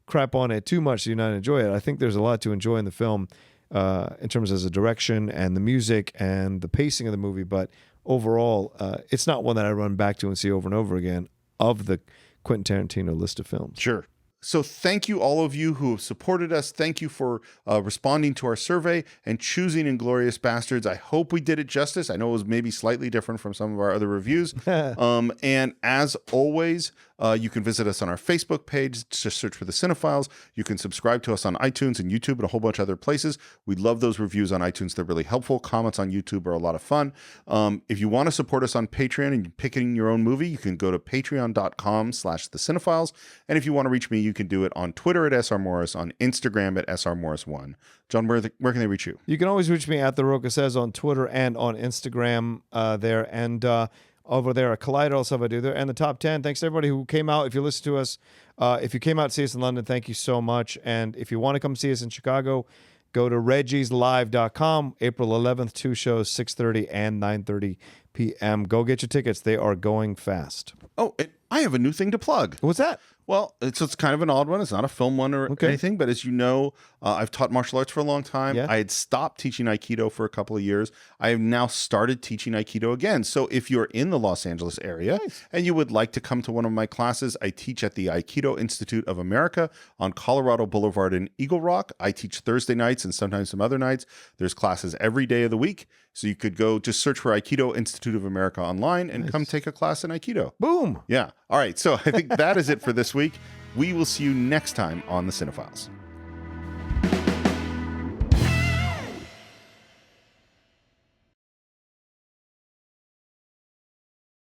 crap on it too much so you not enjoy it. I think there's a lot to enjoy in the film. in terms of the direction and the music and the pacing of the movie. But overall, it's not one that I run back to and see over and over again of the Quentin Tarantino list of films. Sure. So thank you, all of you who have supported us. Thank you for responding to our survey and choosing Inglourious Basterds. I hope we did it justice. I know it was maybe slightly different from some of our other reviews. And as always, you can visit us on our Facebook page. Just search for the Cine-Files. You can subscribe to us on iTunes and YouTube and a whole bunch of other places. We love those reviews on iTunes. They're really helpful. Comments on YouTube are a lot of fun. If you want to support us on Patreon and you're picking your own movie, you can go to patreon.com/thecine-files. And if you want to reach me, you can do it on Twitter at SRMorris, on Instagram at SRMorris1. John, where can they reach you? You can always reach me at The Roca Says on Twitter and on Instagram there. And over there at Collider, also I do there. And the top 10. Thanks to everybody who came out. If you listen to us, if you came out to see us in London, thank you so much. And if you want to come see us in Chicago, go to reggieslive.com. April 11th, 2 shows, 6:30 and 9:30 p.m. Go get your tickets. They are going fast. Oh, I have a new thing to plug. What's that? Well, it's kind of an odd one. It's not a film one or anything, but as you know, I've taught martial arts for a long time. Yeah. I had stopped teaching Aikido for a couple of years. I have now started teaching Aikido again. So if you're in the Los Angeles area and you would like to come to one of my classes, I teach at the Aikido Institute of America on Colorado Boulevard in Eagle Rock. I teach Thursday nights and sometimes some other nights. There's classes every day of the week. So you could go just search for Aikido Institute of America online and come take a class in Aikido. Boom. Yeah. All right. So I think that is it for this week. We will see you next time on the Cine-Files.